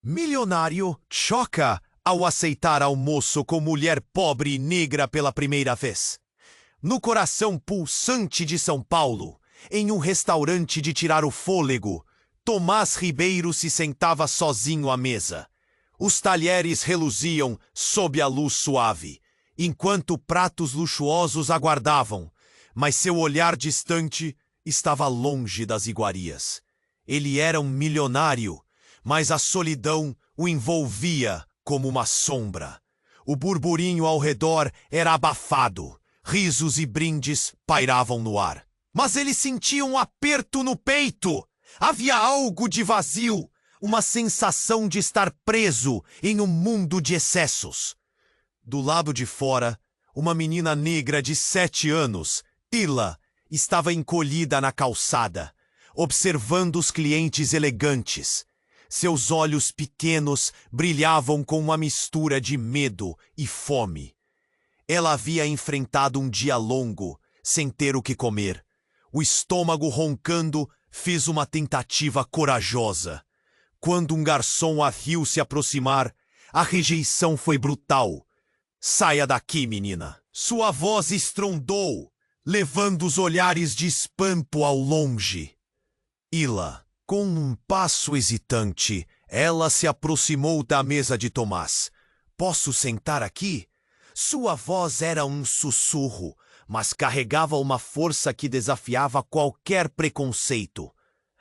Milionário choca ao aceitar almoço com mulher pobre e negra pela primeira vez. No coração pulsante de São Paulo, em um restaurante de tirar o fôlego, Tomás Ribeiro se sentava sozinho à mesa. Os talheres reluziam sob a luz suave, enquanto pratos luxuosos aguardavam, mas seu olhar distante estava longe das iguarias. Ele era um milionário, mas a solidão o envolvia como uma sombra. O burburinho ao redor era abafado, risos e brindes pairavam no ar. Mas ele sentia um aperto no peito. Havia algo de vazio, uma sensação de estar preso em um mundo de excessos. Do lado de fora, uma menina negra de 7 anos, Ila, estava encolhida na calçada, observando os clientes elegantes. Seus olhos pequenos brilhavam com uma mistura de medo e fome. Ela havia enfrentado um dia longo, sem ter o que comer. O estômago roncando, fez uma tentativa corajosa. Quando um garçom a viu se aproximar, a rejeição foi brutal. "Saia daqui, menina!" Sua voz estrondou, levando os olhares de espanto ao longe. Ila, com um passo hesitante, ela se aproximou da mesa de Tomás. "Posso sentar aqui?" Sua voz era um sussurro, mas carregava uma força que desafiava qualquer preconceito.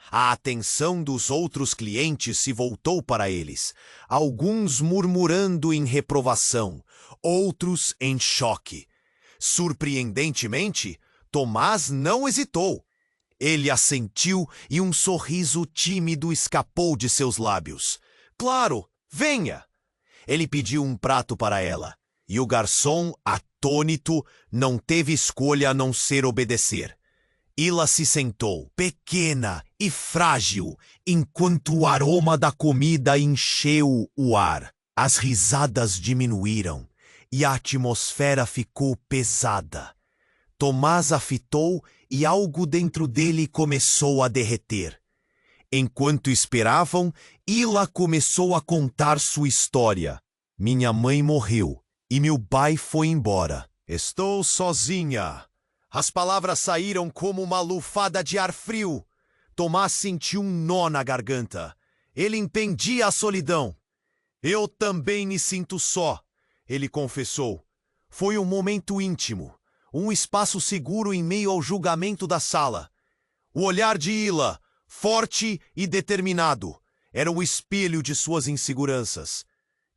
A atenção dos outros clientes se voltou para eles, alguns murmurando em reprovação, outros em choque. Surpreendentemente, Tomás não hesitou. Ele assentiu e um sorriso tímido escapou de seus lábios. "Claro, venha!" Ele pediu um prato para ela, e o garçom, atônito, não teve escolha a não ser obedecer. Ila se sentou, pequena e frágil, enquanto o aroma da comida encheu o ar. As risadas diminuíram e a atmosfera ficou pesada. Tomás a fitou e algo dentro dele começou a derreter. Enquanto esperavam, Ila começou a contar sua história. "Minha mãe morreu e meu pai foi embora. Estou sozinha." As palavras saíram como uma lufada de ar frio. Tomás sentiu um nó na garganta. Ele entendia a solidão. "Eu também me sinto só", ele confessou. Foi um momento íntimo, um espaço seguro em meio ao julgamento da sala. O olhar de Ila, forte e determinado, era o espelho de suas inseguranças.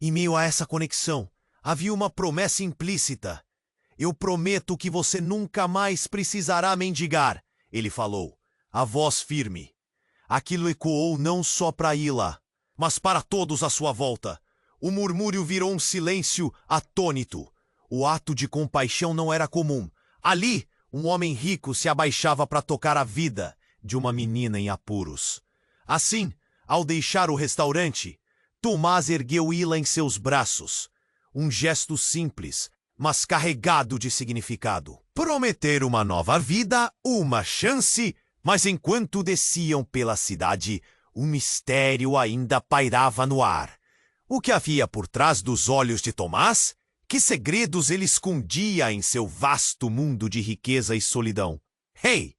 Em meio a essa conexão, havia uma promessa implícita. "Eu prometo que você nunca mais precisará mendigar", ele falou, a voz firme. Aquilo ecoou não só para Ila, mas para todos à sua volta. O murmúrio virou um silêncio atônito. O ato de compaixão não era comum. Ali, um homem rico se abaixava para tocar a vida de uma menina em apuros. Assim, ao deixar o restaurante, Tomás ergueu Ila em seus braços. Um gesto simples, mas carregado de significado. Prometer uma nova vida, uma chance, mas enquanto desciam pela cidade, um mistério ainda pairava no ar. O que havia por trás dos olhos de Tomás? Que segredos ele escondia em seu vasto mundo de riqueza e solidão? Hey!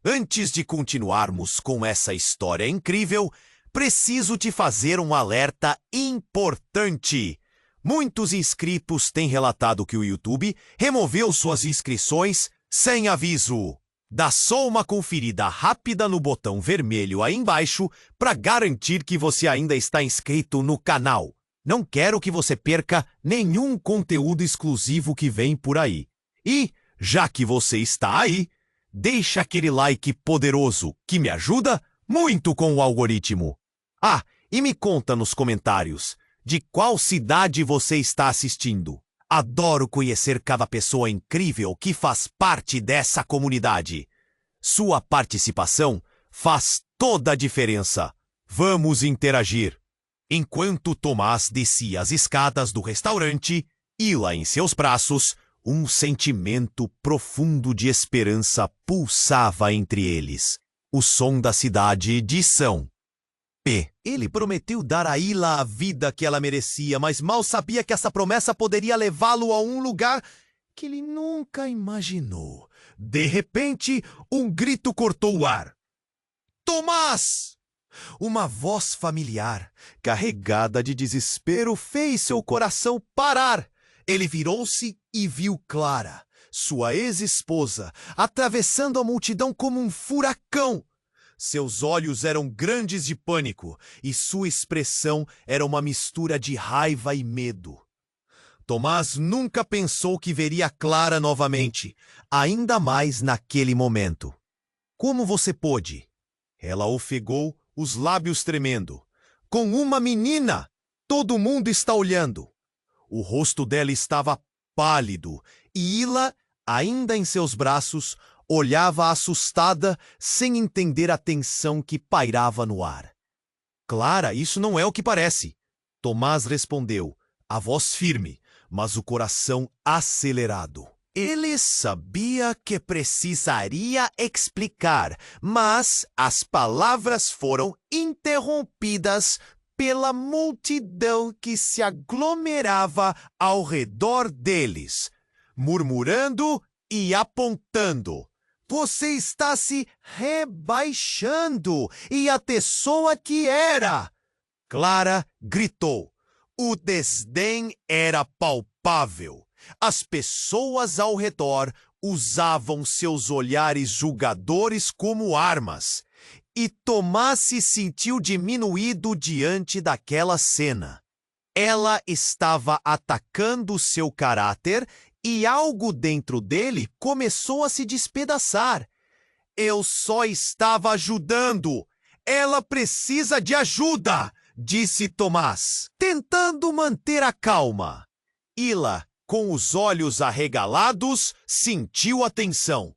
Antes de continuarmos com essa história incrível, preciso te fazer um alerta importante. Muitos inscritos têm relatado que o YouTube removeu suas inscrições sem aviso. Dá só uma conferida rápida no botão vermelho aí embaixo para garantir que você ainda está inscrito no canal. Não quero que você perca nenhum conteúdo exclusivo que vem por aí. E, já que você está aí, deixa aquele like poderoso que me ajuda muito com o algoritmo. Ah, e me conta nos comentários de qual cidade você está assistindo. Adoro conhecer cada pessoa incrível que faz parte dessa comunidade. Sua participação faz toda a diferença. Vamos interagir. Enquanto Tomás descia as escadas do restaurante, Ila em seus braços, um sentimento profundo de esperança pulsava entre eles. O som da cidade de São P. Ele prometeu dar a Hila a vida que ela merecia, mas mal sabia que essa promessa poderia levá-lo a um lugar que ele nunca imaginou. De repente, um grito cortou o ar. Tomás! Uma voz familiar, carregada de desespero, fez seu coração parar. Ele virou-se e viu Clara, sua ex-esposa, atravessando a multidão como um furacão. Seus olhos eram grandes de pânico e sua expressão era uma mistura de raiva e medo. Tomás nunca pensou que veria Clara novamente, ainda mais naquele momento. Como você pôde? Ela ofegou, os lábios tremendo. Com uma menina! Todo mundo está olhando. O rosto dela estava pálido e Hila, ainda em seus braços, olhava assustada, sem entender a tensão que pairava no ar. Clara, isso não é o que parece. Tomás respondeu, a voz firme, mas o coração acelerado. Ele sabia que precisaria explicar, mas as palavras foram interrompidas pela multidão que se aglomerava ao redor deles, murmurando e apontando. Você está se rebaixando, e a pessoa que era! Clara gritou. O desdém era palpável. As pessoas ao redor usavam seus olhares julgadores como armas, e Tomás se sentiu diminuído diante daquela cena. Ela estava atacando seu caráter e algo dentro dele começou a se despedaçar. Eu só estava ajudando. Ela precisa de ajuda, disse Tomás, tentando manter a calma. Hila, com os olhos arregalados, sentiu a tensão.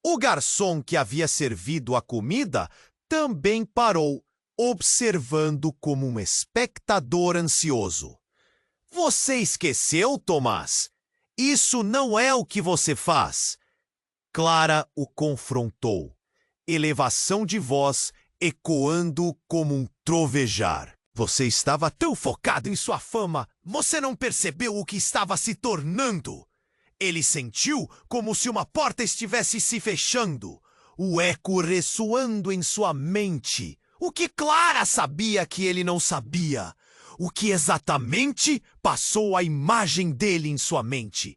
O garçom que havia servido a comida também parou, observando como um espectador ansioso. Você esqueceu, Tomás? Isso não é o que você faz. Clara o confrontou, elevação de voz ecoando como um trovejar. Você estava tão focado em sua fama, você não percebeu o que estava se tornando. Ele sentiu como se uma porta estivesse se fechando, o eco ressoando em sua mente. O que Clara sabia que ele não sabia? O que exatamente passou a imagem dele em sua mente?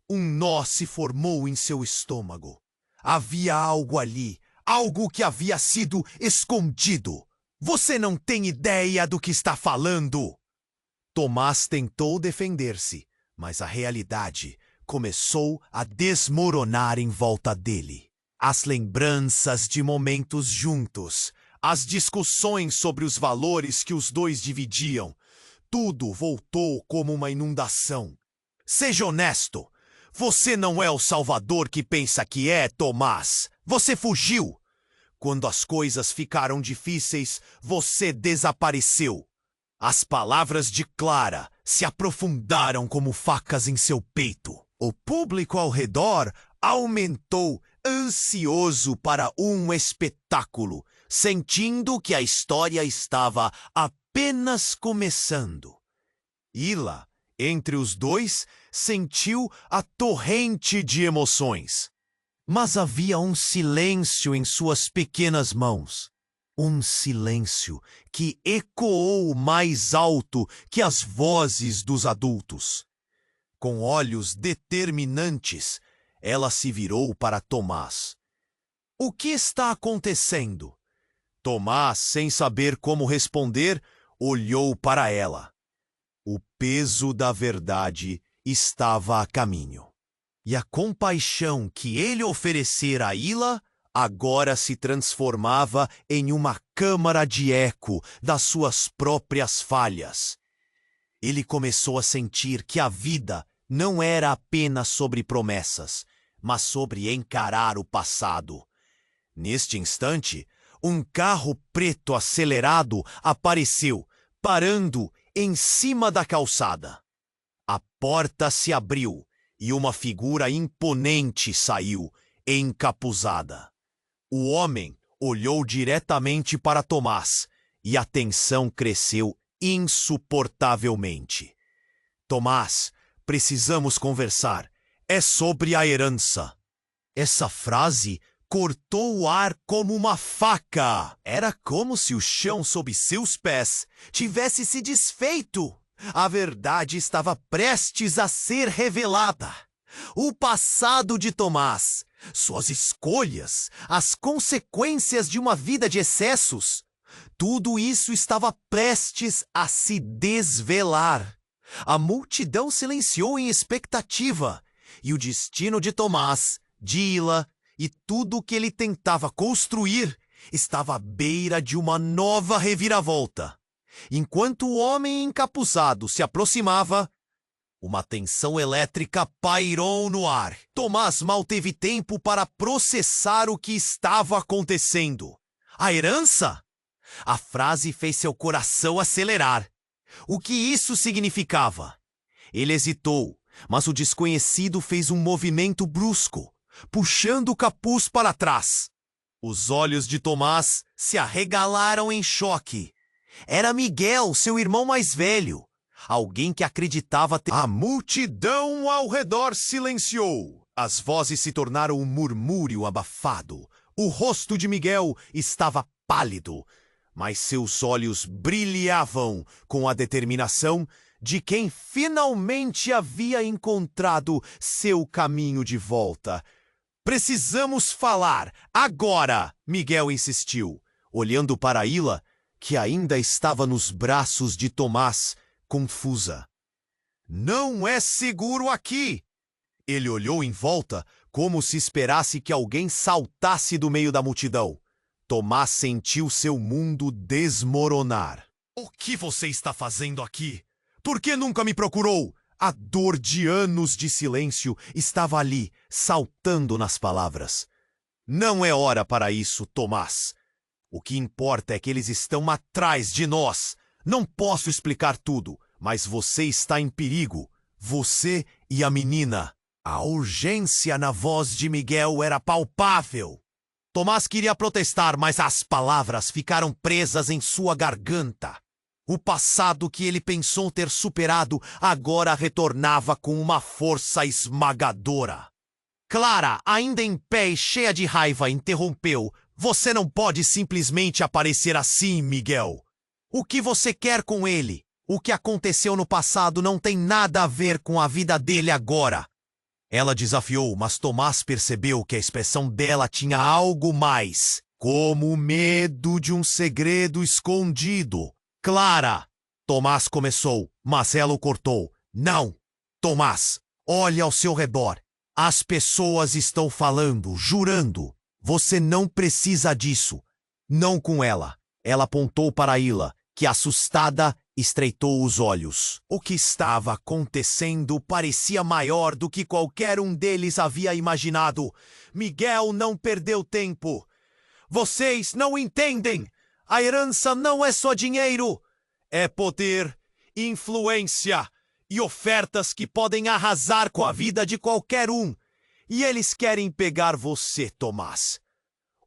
Um nó se formou em seu estômago. Havia algo ali, algo que havia sido escondido. Você não tem ideia do que está falando. Tomás tentou defender-se, mas a realidade começou a desmoronar em volta dele. As lembranças de momentos juntos, as discussões sobre os valores que os dois dividiam, tudo voltou como uma inundação. Seja honesto. Você não é o salvador que pensa que é, Tomás. Você fugiu. Quando as coisas ficaram difíceis, você desapareceu. As palavras de Clara se aprofundaram como facas em seu peito. O público ao redor aumentou, ansioso para um espetáculo, sentindo que a história estava apenas começando. Hila, entre os dois, sentiu a torrente de emoções. Mas havia um silêncio em suas pequenas mãos. Um silêncio que ecoou mais alto que as vozes dos adultos. Com olhos determinantes, ela se virou para Tomás. O que está acontecendo? Tomás, sem saber como responder, olhou para ela. O peso da verdade estava a caminho. E a compaixão que ele oferecera a Hila agora se transformava em uma câmara de eco das suas próprias falhas. Ele começou a sentir que a vida não era apenas sobre promessas, mas sobre encarar o passado. Neste instante, um carro preto acelerado apareceu, parando em cima da calçada. A porta se abriu e uma figura imponente saiu, encapuzada. O homem olhou diretamente para Tomás e a tensão cresceu insuportavelmente. Tomás, precisamos conversar. É sobre a herança. Essa frase cortou o ar como uma faca. Era como se o chão sob seus pés tivesse se desfeito. A verdade estava prestes a ser revelada. O passado de Tomás, suas escolhas, as consequências de uma vida de excessos, tudo isso estava prestes a se desvelar. A multidão silenciou em expectativa, e o destino de Tomás, de Hila e tudo o que ele tentava construir estava à beira de uma nova reviravolta. Enquanto o homem encapuzado se aproximava, uma tensão elétrica pairou no ar. Tomás mal teve tempo para processar o que estava acontecendo. A herança? A frase fez seu coração acelerar. O que isso significava? Ele hesitou, mas o desconhecido fez um movimento brusco, puxando o capuz para trás. Os olhos de Tomás se arregalaram em choque. Era Miguel, seu irmão mais velho. Alguém que acreditava ter... A multidão ao redor silenciou. As vozes se tornaram um murmúrio abafado. O rosto de Miguel estava pálido, mas seus olhos brilhavam com a determinação de quem finalmente havia encontrado seu caminho de volta. Precisamos falar, agora, Miguel insistiu, olhando para Hila, que ainda estava nos braços de Tomás, confusa. Não é seguro aqui! Ele olhou em volta, como se esperasse que alguém saltasse do meio da multidão. Tomás sentiu seu mundo desmoronar. O que você está fazendo aqui? Por que nunca me procurou? A dor de anos de silêncio estava ali, saltando nas palavras. Não é hora para isso, Tomás. O que importa é que eles estão atrás de nós. Não posso explicar tudo, mas você está em perigo. Você e a menina. A urgência na voz de Miguel era palpável. Tomás queria protestar, mas as palavras ficaram presas em sua garganta. O passado que ele pensou ter superado agora retornava com uma força esmagadora. Clara, ainda em pé e cheia de raiva, interrompeu. Você não pode simplesmente aparecer assim, Miguel. O que você quer com ele? O que aconteceu no passado não tem nada a ver com a vida dele agora. Ela desafiou, mas Tomás percebeu que a expressão dela tinha algo mais, como o medo de um segredo escondido. Clara! Tomás começou, mas ela o cortou. Não! Tomás, olhe ao seu redor. As pessoas estão falando, jurando. Você não precisa disso. Não com ela. Ela apontou para Hila, que, assustada, estreitou os olhos. O que estava acontecendo parecia maior do que qualquer um deles havia imaginado. Miguel não perdeu tempo. Vocês não entendem! A herança não é só dinheiro. É poder, influência e ofertas que podem arrasar com a vida de qualquer um. E eles querem pegar você, Tomás.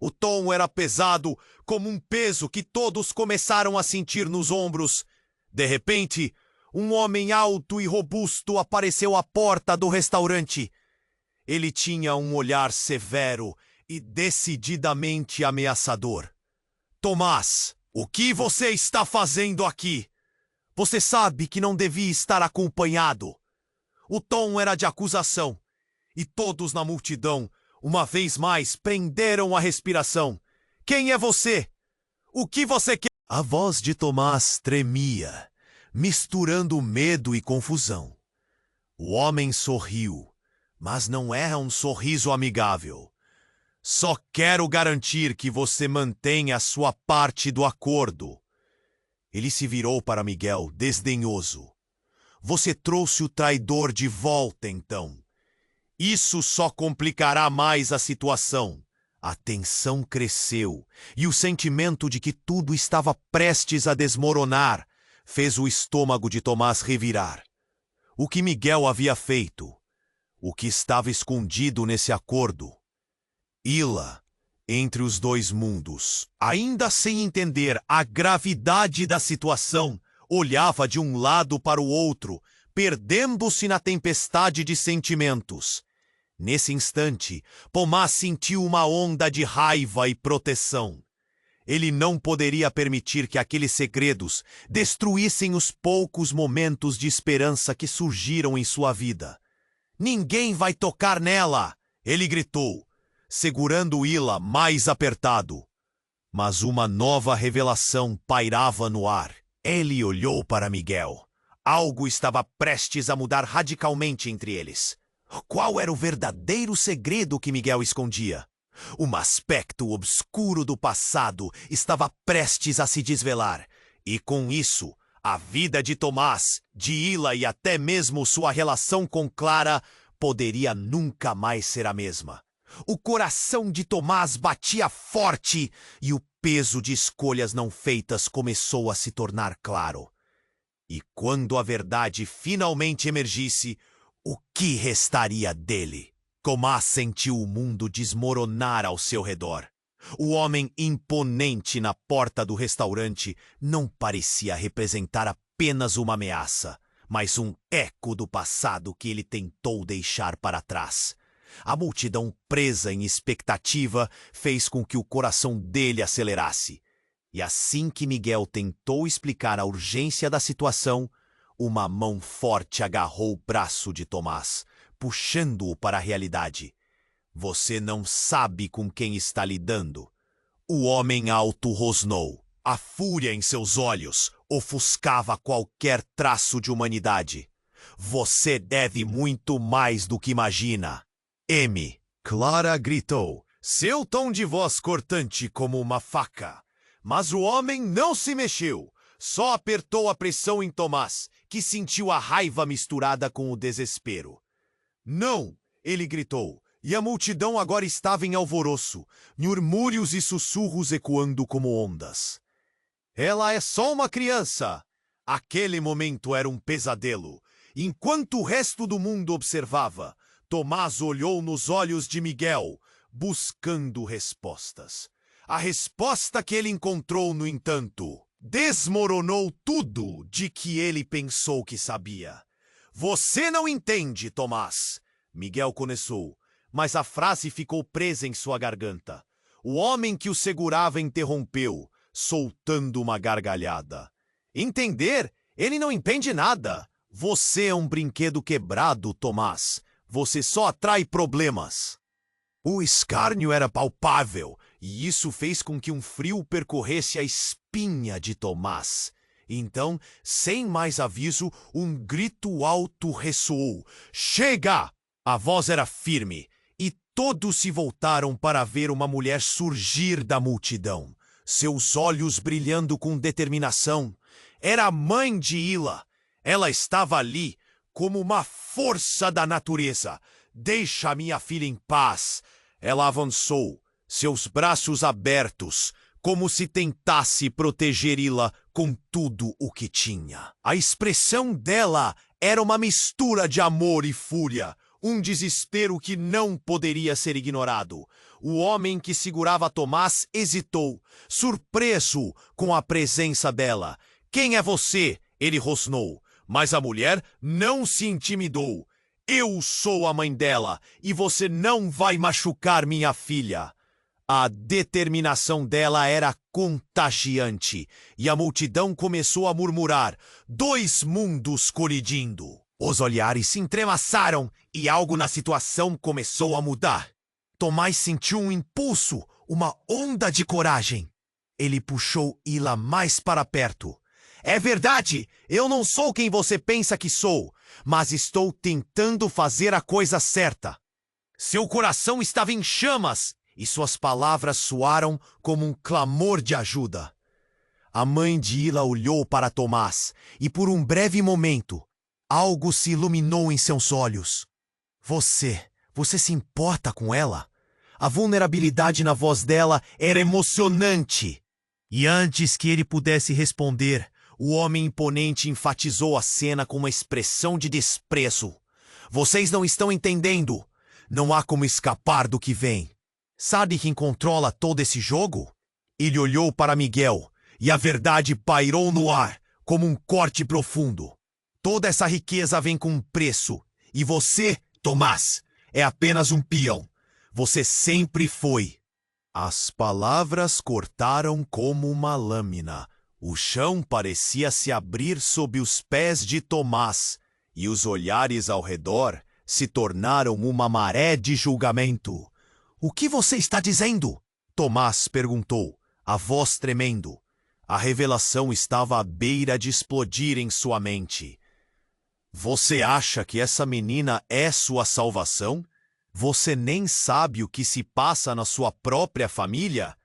O tom era pesado, como um peso que todos começaram a sentir nos ombros. De repente, um homem alto e robusto apareceu à porta do restaurante. Ele tinha um olhar severo e decididamente ameaçador. Tomás, o que você está fazendo aqui? Você sabe que não devia estar acompanhado. O tom era de acusação, e todos na multidão, uma vez mais, prenderam a respiração. Quem é você? O que você quer? A voz de Tomás tremia, misturando medo e confusão. O homem sorriu, mas não era um sorriso amigável. Só quero garantir que você mantenha a sua parte do acordo. Ele se virou para Miguel, desdenhoso. Você trouxe o traidor de volta, então. Isso só complicará mais a situação. A tensão cresceu, e o sentimento de que tudo estava prestes a desmoronar fez o estômago de Tomás revirar. O que Miguel havia feito? O que estava escondido nesse acordo? Hila, entre os dois mundos. Ainda sem entender a gravidade da situação, olhava de um lado para o outro, perdendo-se na tempestade de sentimentos. Nesse instante, Tomás sentiu uma onda de raiva e proteção. Ele não poderia permitir que aqueles segredos destruíssem os poucos momentos de esperança que surgiram em sua vida. "Ninguém vai tocar nela!" ele gritou, segurando Hila mais apertado. Mas uma nova revelação pairava no ar. Ele olhou para Miguel. Algo estava prestes a mudar radicalmente entre eles. Qual era o verdadeiro segredo que Miguel escondia? Um aspecto obscuro do passado estava prestes a se desvelar. E com isso, a vida de Tomás, de Hila e até mesmo sua relação com Clara poderia nunca mais ser a mesma. O coração de Tomás batia forte e o peso de escolhas não feitas começou a se tornar claro. E quando a verdade finalmente emergisse, o que restaria dele? Tomás sentiu o mundo desmoronar ao seu redor. O homem imponente na porta do restaurante não parecia representar apenas uma ameaça, mas um eco do passado que ele tentou deixar para trás. A multidão presa em expectativa fez com que o coração dele acelerasse. E assim que Miguel tentou explicar a urgência da situação, uma mão forte agarrou o braço de Tomás, puxando-o para a realidade. "Você não sabe com quem está lidando." O homem alto rosnou. A fúria em seus olhos ofuscava qualquer traço de humanidade. "Você deve muito mais do que imagina." "M." Clara gritou, seu tom de voz cortante como uma faca. Mas o homem não se mexeu, só apertou a pressão em Tomás, que sentiu a raiva misturada com o desespero. "Não!" ele gritou, e a multidão agora estava em alvoroço, murmúrios e sussurros ecoando como ondas. "Ela é só uma criança!" Aquele momento era um pesadelo. Enquanto o resto do mundo observava, Tomás olhou nos olhos de Miguel, buscando respostas. A resposta que ele encontrou, no entanto, desmoronou tudo de que ele pensou que sabia. "Você não entende, Tomás," Miguel começou, mas a frase ficou presa em sua garganta. O homem que o segurava interrompeu, soltando uma gargalhada. "Entender? Ele não entende nada. Você é um brinquedo quebrado, Tomás. Você só atrai problemas." O escárnio era palpável, e isso fez com que um frio percorresse a espinha de Tomás. Então, sem mais aviso, um grito alto ressoou. "Chega!" A voz era firme, e todos se voltaram para ver uma mulher surgir da multidão, seus olhos brilhando com determinação. Era a mãe de Hila. Ela estava ali, como uma força da natureza. "Deixa minha filha em paz." Ela avançou, seus braços abertos, como se tentasse proteger Hila com tudo o que tinha. A expressão dela era uma mistura de amor e fúria, um desespero que não poderia ser ignorado. O homem que segurava Tomás hesitou, surpreso com a presença dela. "Quem é você?" ele rosnou, mas a mulher não se intimidou. "Eu sou a mãe dela, e você não vai machucar minha filha." A determinação dela era contagiante, e a multidão começou a murmurar, dois mundos colidindo. Os olhares se entrelaçaram, e algo na situação começou a mudar. Tomás sentiu um impulso, uma onda de coragem. Ele puxou Hila mais para perto. "É verdade, eu não sou quem você pensa que sou, mas estou tentando fazer a coisa certa." Seu coração estava em chamas, e suas palavras soaram como um clamor de ajuda. A mãe de Hila olhou para Tomás, e por um breve momento, algo se iluminou em seus olhos. Você se importa com ela?" A vulnerabilidade na voz dela era emocionante. E antes que ele pudesse responder, o homem imponente enfatizou a cena com uma expressão de desprezo. "Vocês não estão entendendo. Não há como escapar do que vem." Sabe quem controla todo esse jogo? Ele olhou para Miguel, e a verdade pairou no ar, como um corte profundo. Toda essa riqueza vem com um preço, e você, Tomás, é apenas um peão. Você sempre foi. As palavras cortaram como uma lâmina. O chão parecia se abrir sob os pés de Tomás, e os olhares ao redor se tornaram uma maré de julgamento. O que você está dizendo? Tomás perguntou, a voz tremendo. A revelação estava à beira de explodir em sua mente. Você acha que essa menina é sua salvação? Você nem sabe o que se passa na sua própria família?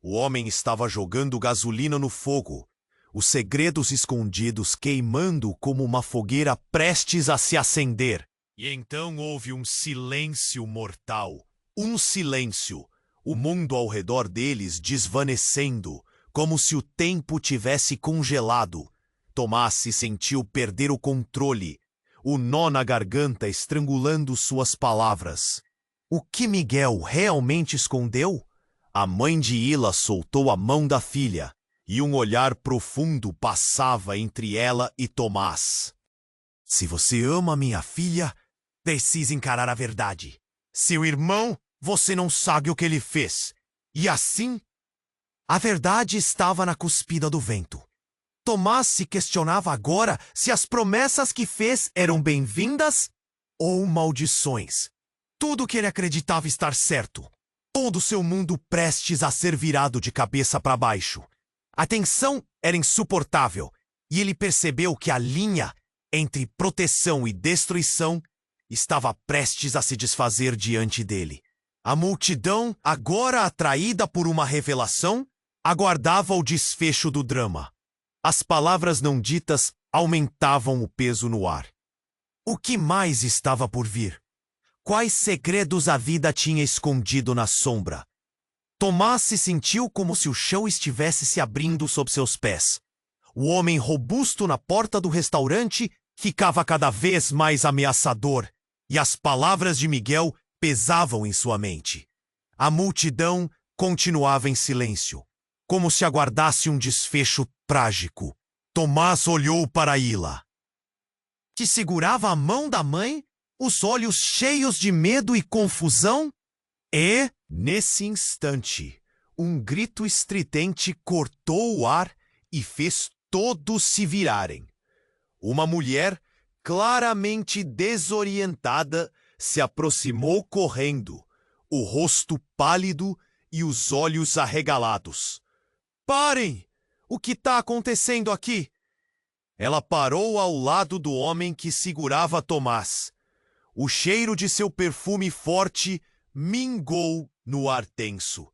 O homem estava jogando gasolina no fogo, os segredos escondidos queimando como uma fogueira prestes a se acender. E então houve um silêncio mortal. Um silêncio, o mundo ao redor deles desvanecendo, como se o tempo tivesse congelado. Tomás se sentiu perder o controle, o nó na garganta estrangulando suas palavras. O que Miguel realmente escondeu? A mãe de Ila soltou a mão da filha, e um olhar profundo passava entre ela e Tomás. Se você ama minha filha, precisa encarar a verdade. Seu irmão, você não sabe o que ele fez. E assim, a verdade estava na cuspida do vento. Tomás se questionava agora se as promessas que fez eram bem-vindas ou maldições. Tudo que ele acreditava estar certo. Todo seu mundo prestes a ser virado de cabeça para baixo. A tensão era insuportável e ele percebeu que a linha entre proteção e destruição estava prestes a se desfazer diante dele. A multidão, agora atraída por uma revelação, aguardava o desfecho do drama. As palavras não ditas aumentavam o peso no ar. O que mais estava por vir? Quais segredos a vida tinha escondido na sombra? Tomás se sentiu como se o chão estivesse se abrindo sob seus pés. O homem robusto na porta do restaurante ficava cada vez mais ameaçador, e as palavras de Miguel pesavam em sua mente. A multidão continuava em silêncio, como se aguardasse um desfecho trágico. Tomás olhou para Ila, que segurava a mão da mãe, os olhos cheios de medo e confusão, e, nesse instante, um grito estridente cortou o ar e fez todos se virarem. Uma mulher, claramente desorientada, se aproximou correndo, o rosto pálido e os olhos arregalados. Parem! O que está acontecendo aqui? Ela parou ao lado do homem que segurava Tomás. O cheiro de seu perfume forte mingou no ar tenso.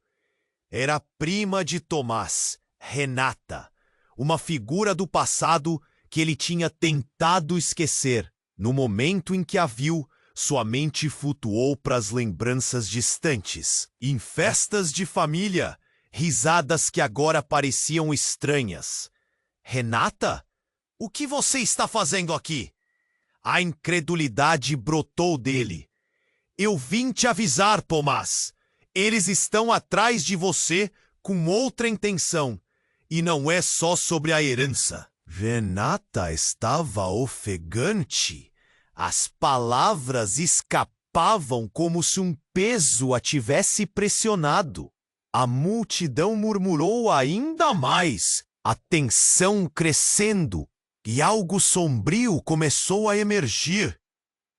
Era a prima de Tomás, Renata, uma figura do passado que ele tinha tentado esquecer. No momento em que a viu, sua mente flutuou para as lembranças distantes. Em festas de família, risadas que agora pareciam estranhas. Renata? O que você está fazendo aqui? A incredulidade brotou dele. Eu vim te avisar, Tomás. Eles estão atrás de você com outra intenção. E não é só sobre a herança. Renata estava ofegante. As palavras escapavam como se um peso a tivesse pressionado. A multidão murmurou ainda mais, a tensão crescendo, e algo sombrio começou a emergir.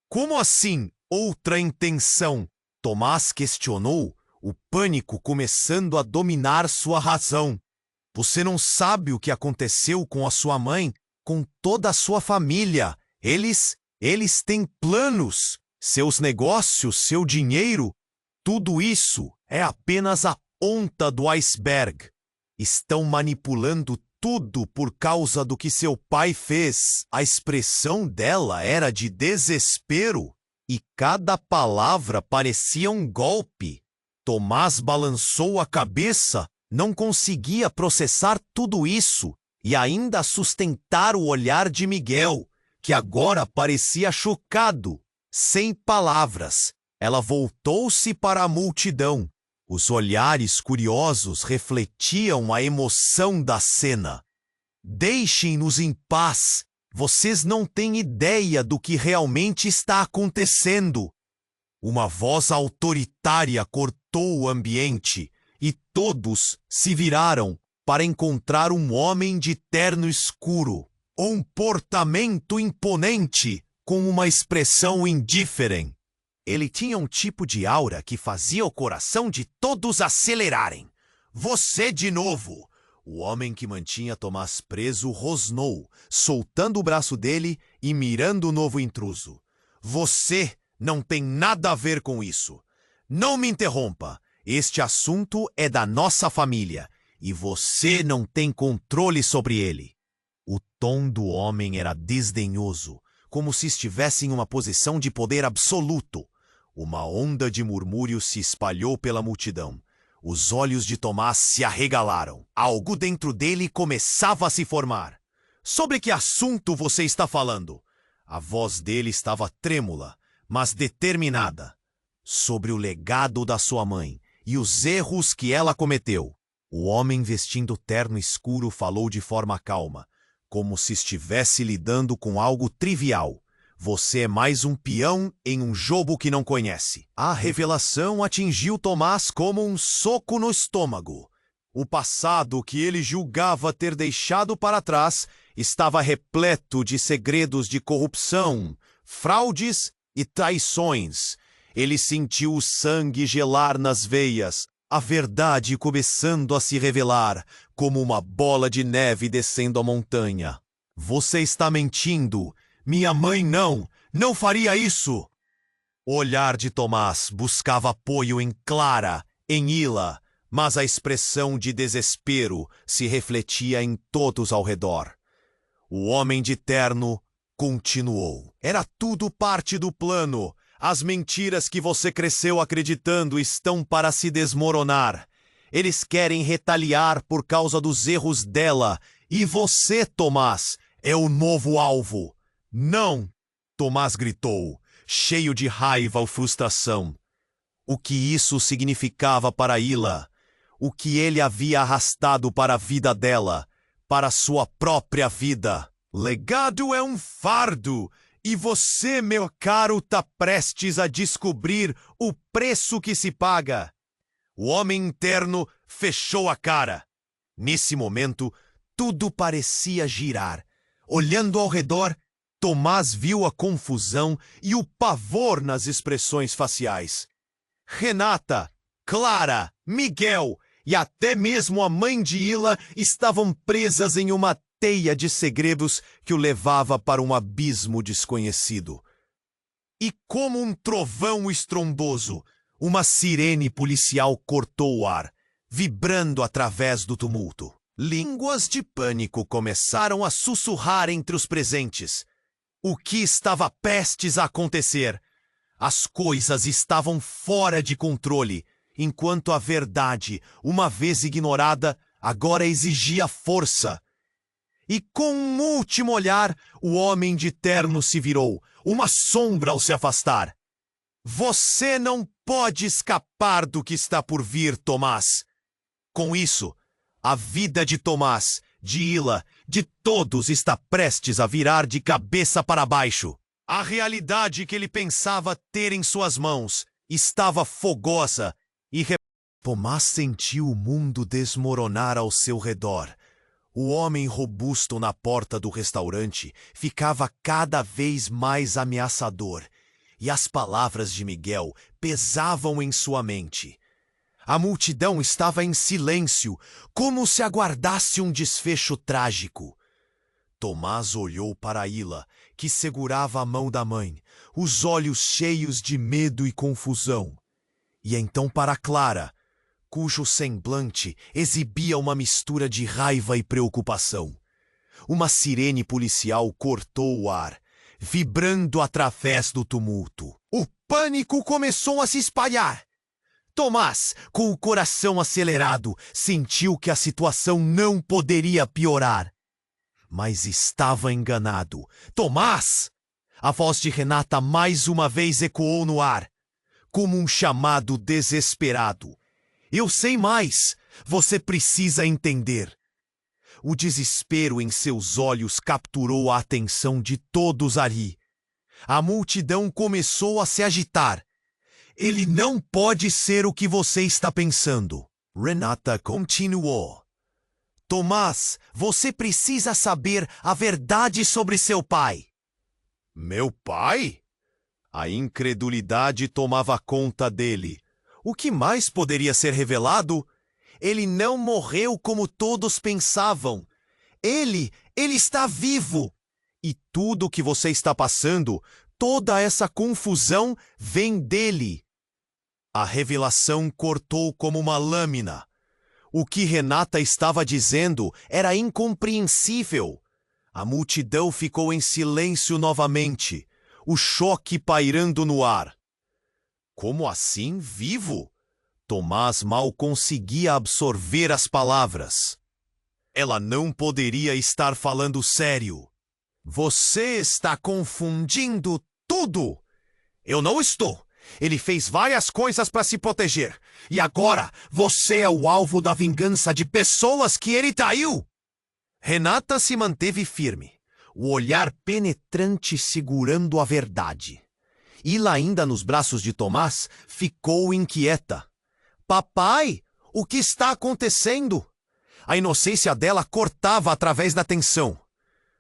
Como assim, outra intenção? Tomás questionou, o pânico começando a dominar sua razão. Você não sabe o que aconteceu com a sua mãe, com toda a sua família. Eles têm planos, seus negócios, seu dinheiro. Tudo isso é apenas a ponta do iceberg. Estão manipulando tudo por causa do que seu pai fez. A expressão dela era de desespero e cada palavra parecia um golpe. Tomás balançou a cabeça, não conseguia processar tudo isso e ainda sustentar o olhar de Miguel, que agora parecia chocado. Sem palavras, ela voltou-se para a multidão. Os olhares curiosos refletiam a emoção da cena. Deixem-nos em paz. Vocês não têm ideia do que realmente está acontecendo. Uma voz autoritária cortou o ambiente e todos se viraram para encontrar um homem de terno escuro, um portamento imponente, com uma expressão indiferente. Ele tinha um tipo de aura que fazia o coração de todos acelerarem. Você de novo! O homem que mantinha Tomás preso rosnou, soltando o braço dele e mirando o novo intruso. Você não tem nada a ver com isso. Não me interrompa. Este assunto é da nossa família e você não tem controle sobre ele. O tom do homem era desdenhoso, como se estivesse em uma posição de poder absoluto. Uma onda de murmúrios se espalhou pela multidão. Os olhos de Tomás se arregalaram. Algo dentro dele começava a se formar. Sobre que assunto você está falando? A voz dele estava trêmula, mas determinada. Sobre o legado da sua mãe e os erros que ela cometeu. O homem vestindo terno escuro falou de forma calma, como se estivesse lidando com algo trivial. Você é mais um peão em um jogo que não conhece. A revelação atingiu Tomás como um soco no estômago. O passado que ele julgava ter deixado para trás estava repleto de segredos de corrupção, fraudes e traições. Ele sentiu o sangue gelar nas veias, a verdade começando a se revelar, como uma bola de neve descendo a montanha. Você está mentindo. Minha mãe não faria isso. O olhar de Tomás buscava apoio em Clara, em Ila, mas a expressão de desespero se refletia em todos ao redor. O homem de terno continuou. Era tudo parte do plano. As mentiras que você cresceu acreditando estão para se desmoronar. Eles querem retaliar por causa dos erros dela. E você, Tomás, é o novo alvo. Não! Tomás gritou, cheio de raiva ou frustração. O que isso significava para Ila? O que ele havia arrastado para a vida dela, para sua própria vida? Legado é um fardo, e você, meu caro, está prestes a descobrir o preço que se paga. O homem interno fechou a cara. Nesse momento, tudo parecia girar. Olhando ao redor, Tomás viu a confusão e o pavor nas expressões faciais. Renata, Clara, Miguel e até mesmo a mãe de Ila estavam presas em uma teia de segredos que o levava para um abismo desconhecido. E como um trovão estrondoso, uma sirene policial cortou o ar, vibrando através do tumulto. Línguas de pânico começaram a sussurrar entre os presentes. O que estava prestes a acontecer? As coisas estavam fora de controle, enquanto a verdade, uma vez ignorada, agora exigia força. E com um último olhar, o homem de terno se virou, uma sombra ao se afastar. Você não pode escapar do que está por vir, Tomás. Com isso, a vida de Tomás, de Ila, de todos está prestes a virar de cabeça para baixo. A realidade que ele pensava ter em suas mãos estava fogosa e Tomás sentiu o mundo desmoronar ao seu redor. O homem robusto na porta do restaurante ficava cada vez mais ameaçador, e as palavras de Miguel pesavam em sua mente. A multidão estava em silêncio, como se aguardasse um desfecho trágico. Tomás olhou para Ila, que segurava a mão da mãe, os olhos cheios de medo e confusão. E então para Clara, cujo semblante exibia uma mistura de raiva e preocupação. Uma sirene policial cortou o ar, vibrando através do tumulto. O pânico começou a se espalhar. Tomás, com o coração acelerado, sentiu que a situação não poderia piorar. Mas estava enganado. Tomás! A voz de Renata mais uma vez ecoou no ar, como um chamado desesperado. Eu sei mais. Você precisa entender. O desespero em seus olhos capturou a atenção de todos ali. A multidão começou a se agitar. Ele não pode ser o que você está pensando. Renata continuou. Tomás, você precisa saber a verdade sobre seu pai. Meu pai? A incredulidade tomava conta dele. O que mais poderia ser revelado? Ele não morreu como todos pensavam. Ele está vivo. E tudo o que você está passando, toda essa confusão, vem dele. A revelação cortou como uma lâmina. O que Renata estava dizendo era incompreensível. A multidão ficou em silêncio novamente, o choque pairando no ar. Como assim, vivo? Tomás mal conseguia absorver as palavras. Ela não poderia estar falando sério. Você está confundindo tudo. Eu não estou. Ele fez várias coisas para se proteger. E agora você é o alvo da vingança de pessoas que ele traiu. Renata se manteve firme, o olhar penetrante segurando a verdade. Ila, ainda nos braços de Tomás, ficou inquieta. Papai, o que está acontecendo? A inocência dela cortava através da tensão.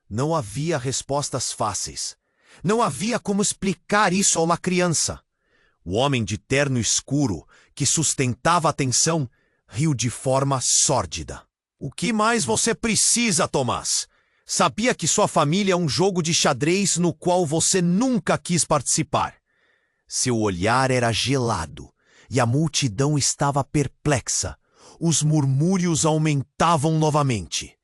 Não havia respostas fáceis. Não havia como explicar isso a uma criança. O homem de terno escuro, que sustentava a tensão, riu de forma sórdida. O que mais você precisa, Tomás? Sabia que sua família é um jogo de xadrez no qual você nunca quis participar. Seu olhar era gelado e a multidão estava perplexa. Os murmúrios aumentavam novamente.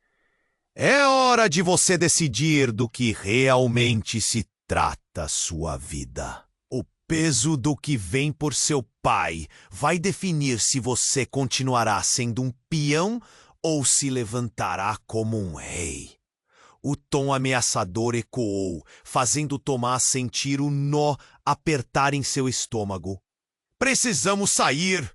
É hora de você decidir do que realmente se trata sua vida. O peso do que vem por seu pai vai definir se você continuará sendo um peão ou se levantará como um rei. O tom ameaçador ecoou, fazendo Tomás sentir o nó apertar em seu estômago. Precisamos sair!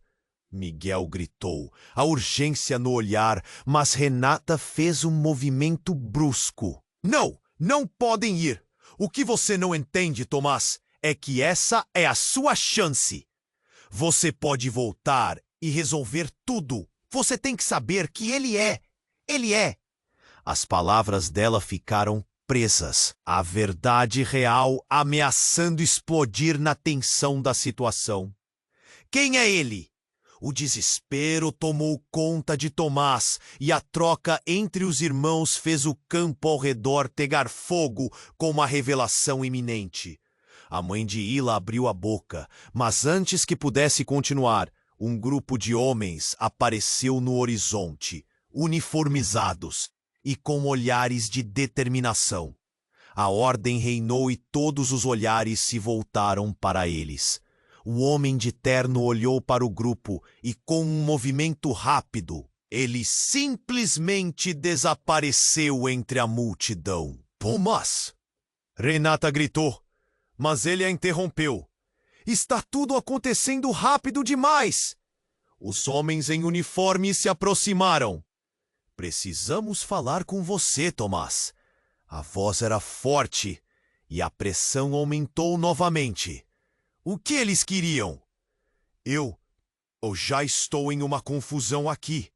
Miguel gritou, a urgência no olhar, mas Renata fez um movimento brusco. Não, não podem ir! O que você não entende, Tomás, é que essa é a sua chance. Você pode voltar e resolver tudo. Você tem que saber que ele é. Ele é. As palavras dela ficaram presas, a verdade real ameaçando explodir na tensão da situação. Quem é ele? O desespero tomou conta de Tomás e a troca entre os irmãos fez o campo ao redor pegar fogo com uma revelação iminente. A mãe de Ila abriu a boca, mas antes que pudesse continuar, um grupo de homens apareceu no horizonte, uniformizados e com olhares de determinação. A ordem reinou e todos os olhares se voltaram para eles. O homem de terno olhou para o grupo e, com um movimento rápido, ele simplesmente desapareceu entre a multidão. Tomás! Renata gritou, mas ele a interrompeu. Está tudo acontecendo rápido demais! Os homens em uniforme se aproximaram. Precisamos falar com você, Tomás. A voz era forte e a pressão aumentou novamente. O que eles queriam? Eu já estou em uma confusão aqui.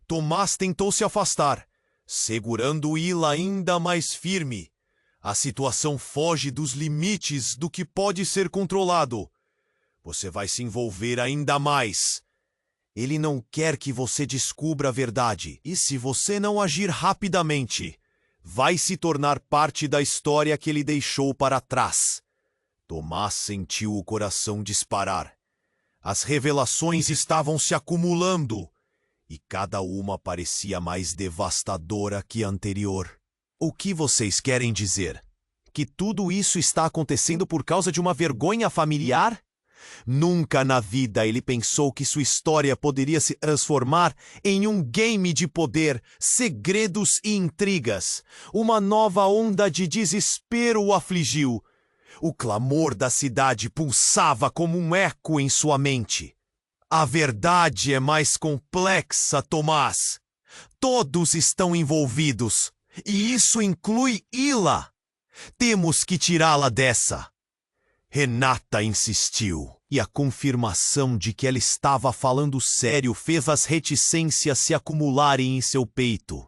Tomás tentou se afastar, segurando Ila ainda mais firme. A situação foge dos limites do que pode ser controlado. Você vai se envolver ainda mais. Ele não quer que você descubra a verdade. E se você não agir rapidamente, vai se tornar parte da história que ele deixou para trás. Tomás sentiu o coração disparar. As revelações estavam se acumulando e cada uma parecia mais devastadora que a anterior. O que vocês querem dizer? Que tudo isso está acontecendo por causa de uma vergonha familiar? Nunca na vida ele pensou que sua história poderia se transformar em um game de poder, segredos e intrigas. Uma nova onda de desespero o afligiu. O clamor da cidade pulsava como um eco em sua mente. A verdade é mais complexa, Tomás. Todos estão envolvidos, e isso inclui Ila. Temos que tirá-la dessa. Renata insistiu, e a confirmação de que ela estava falando sério fez as reticências se acumularem em seu peito.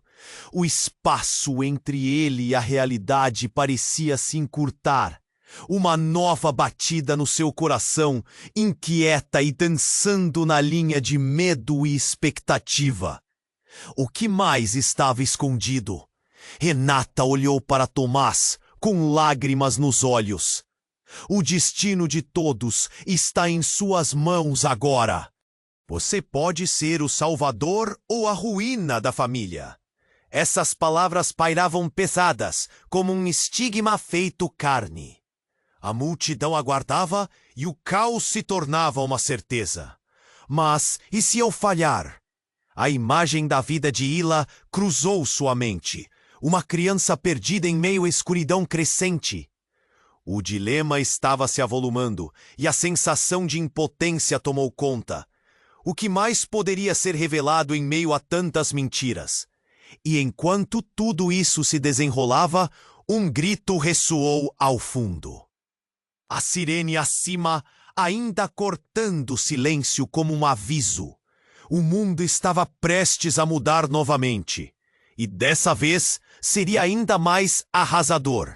O espaço entre ele e a realidade parecia se encurtar. Uma nova batida no seu coração, inquieta e dançando na linha de medo e expectativa. O que mais estava escondido? Renata olhou para Tomás com lágrimas nos olhos. O destino de todos está em suas mãos agora. Você pode ser o salvador ou a ruína da família. Essas palavras pairavam pesadas, como um estigma feito carne. A multidão aguardava e o caos se tornava uma certeza. Mas, e se eu falhar? A imagem da vida de Ila cruzou sua mente. Uma criança perdida em meio à escuridão crescente. O dilema estava se avolumando e a sensação de impotência tomou conta. O que mais poderia ser revelado em meio a tantas mentiras? E enquanto tudo isso se desenrolava, um grito ressoou ao fundo. A sirene acima, ainda cortando o silêncio como um aviso. O mundo estava prestes a mudar novamente. E dessa vez seria ainda mais arrasador.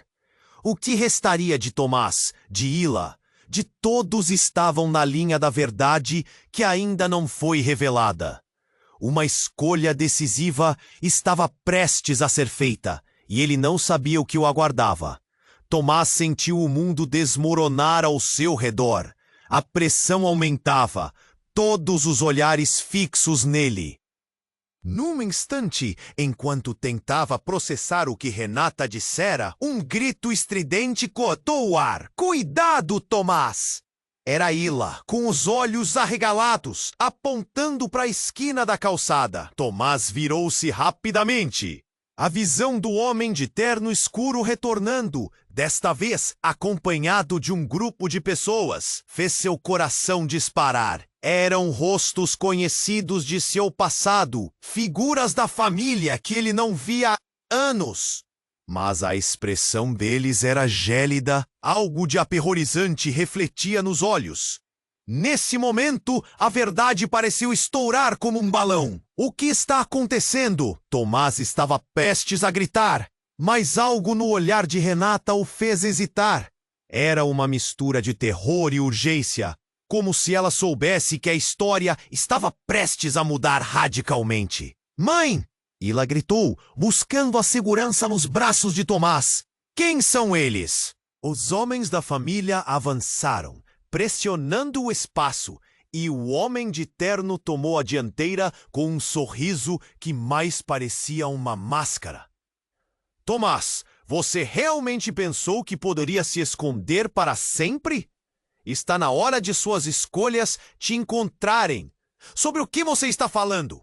O que restaria de Tomás, de Ila, de todos estavam na linha da verdade que ainda não foi revelada. Uma escolha decisiva estava prestes a ser feita, e ele não sabia o que o aguardava. Tomás sentiu o mundo desmoronar ao seu redor. A pressão aumentava, todos os olhares fixos nele. Num instante, enquanto tentava processar o que Renata dissera, um grito estridente cortou o ar. Cuidado, Tomás! Era Ila, com os olhos arregalados, apontando para a esquina da calçada. Tomás virou-se rapidamente. A visão do homem de terno escuro retornando, desta vez acompanhado de um grupo de pessoas, fez seu coração disparar. Eram rostos conhecidos de seu passado, figuras da família que ele não via há anos. Mas a expressão deles era gélida, algo de aterrorizante refletia nos olhos. Nesse momento, a verdade pareceu estourar como um balão. O que está acontecendo? Tomás estava prestes a gritar, mas algo no olhar de Renata o fez hesitar. Era uma mistura de terror e urgência, como se ela soubesse que a história estava prestes a mudar radicalmente. Mãe! Ila gritou, buscando a segurança nos braços de Tomás. Quem são eles? Os homens da família avançaram, pressionando o espaço, e o homem de terno tomou a dianteira com um sorriso que mais parecia uma máscara. Tomás, você realmente pensou que poderia se esconder para sempre? Está na hora de suas escolhas te encontrarem. Sobre o que você está falando?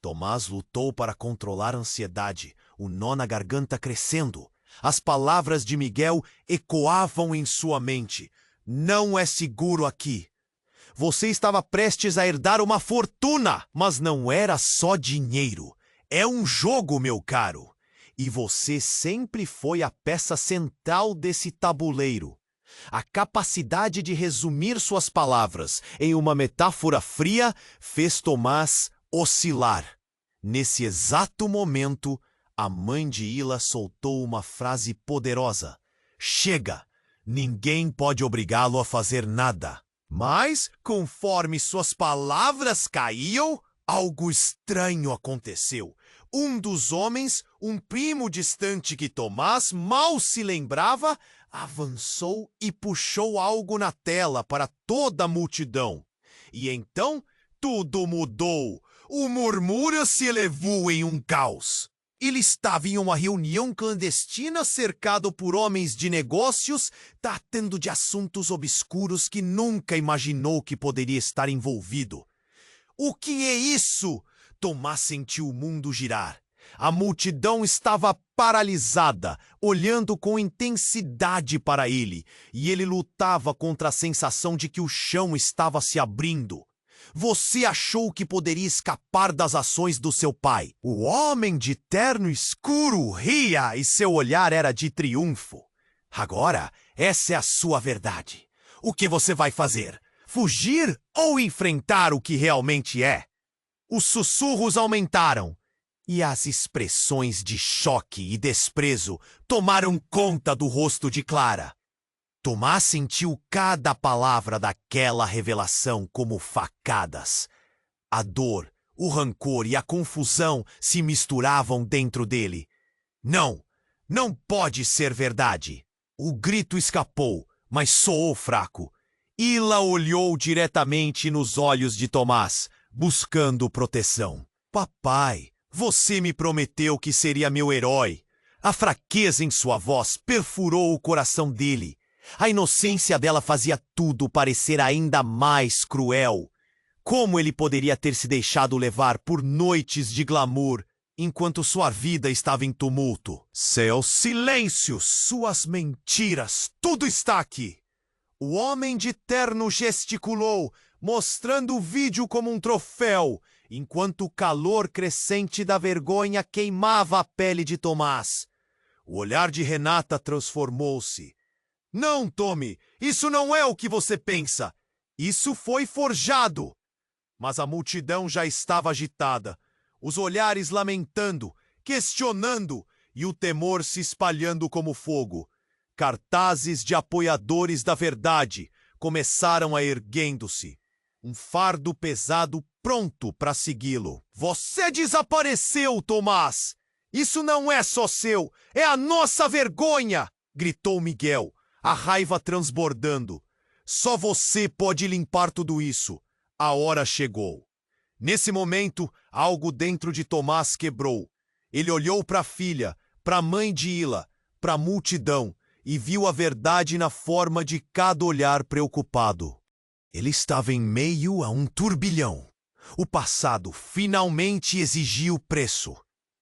Tomás lutou para controlar a ansiedade, o nó na garganta crescendo. As palavras de Miguel ecoavam em sua mente. Não é seguro aqui. Você estava prestes a herdar uma fortuna, mas não era só dinheiro. É um jogo, meu caro. E você sempre foi a peça central desse tabuleiro. A capacidade de resumir suas palavras em uma metáfora fria fez Tomás oscilar. Nesse exato momento, a mãe de Ila soltou uma frase poderosa. Chega! Ninguém pode obrigá-lo a fazer nada. Mas, conforme suas palavras caíam, algo estranho aconteceu. Um dos homens, um primo distante que Tomás mal se lembrava, avançou e puxou algo na tela para toda a multidão. E então, tudo mudou. O murmúrio se elevou em um caos. Ele estava em uma reunião clandestina cercado por homens de negócios, tratando de assuntos obscuros que nunca imaginou que poderia estar envolvido. O que é isso? Tomás sentiu o mundo girar. A multidão estava paralisada, olhando com intensidade para ele, e ele lutava contra a sensação de que o chão estava se abrindo. Você achou que poderia escapar das ações do seu pai. O homem de terno escuro ria e seu olhar era de triunfo. Agora, essa é a sua verdade. O que você vai fazer? Fugir ou enfrentar o que realmente é? Os sussurros aumentaram e as expressões de choque e desprezo tomaram conta do rosto de Clara. Tomás sentiu cada palavra daquela revelação como facadas. A dor, o rancor e a confusão se misturavam dentro dele. Não, não pode ser verdade. O grito escapou, mas soou fraco. Ila olhou diretamente nos olhos de Tomás, buscando proteção. Papai, você me prometeu que seria meu herói. A fraqueza em sua voz perfurou o coração dele. A inocência dela fazia tudo parecer ainda mais cruel. Como ele poderia ter se deixado levar por noites de glamour, enquanto sua vida estava em tumulto? Seu silêncio, suas mentiras, tudo está aqui. O homem de terno gesticulou, mostrando o vídeo como um troféu, enquanto o calor crescente da vergonha queimava a pele de Tomás. O olhar de Renata transformou-se. Não, Tommy, isso não é o que você pensa. Isso foi forjado. Mas a multidão já estava agitada, os olhares lamentando, questionando e o temor se espalhando como fogo. Cartazes de apoiadores da verdade começaram a erguendo-se. Um fardo pesado pronto para segui-lo. Você desapareceu, Tomás! Isso não é só seu, é a nossa vergonha! Gritou Miguel, a raiva transbordando. Só você pode limpar tudo isso. A hora chegou. Nesse momento, algo dentro de Tomás quebrou. Ele olhou para a filha, para a mãe de Ila, para a multidão e viu a verdade na forma de cada olhar preocupado. Ele estava em meio a um turbilhão. O passado finalmente exigia o preço.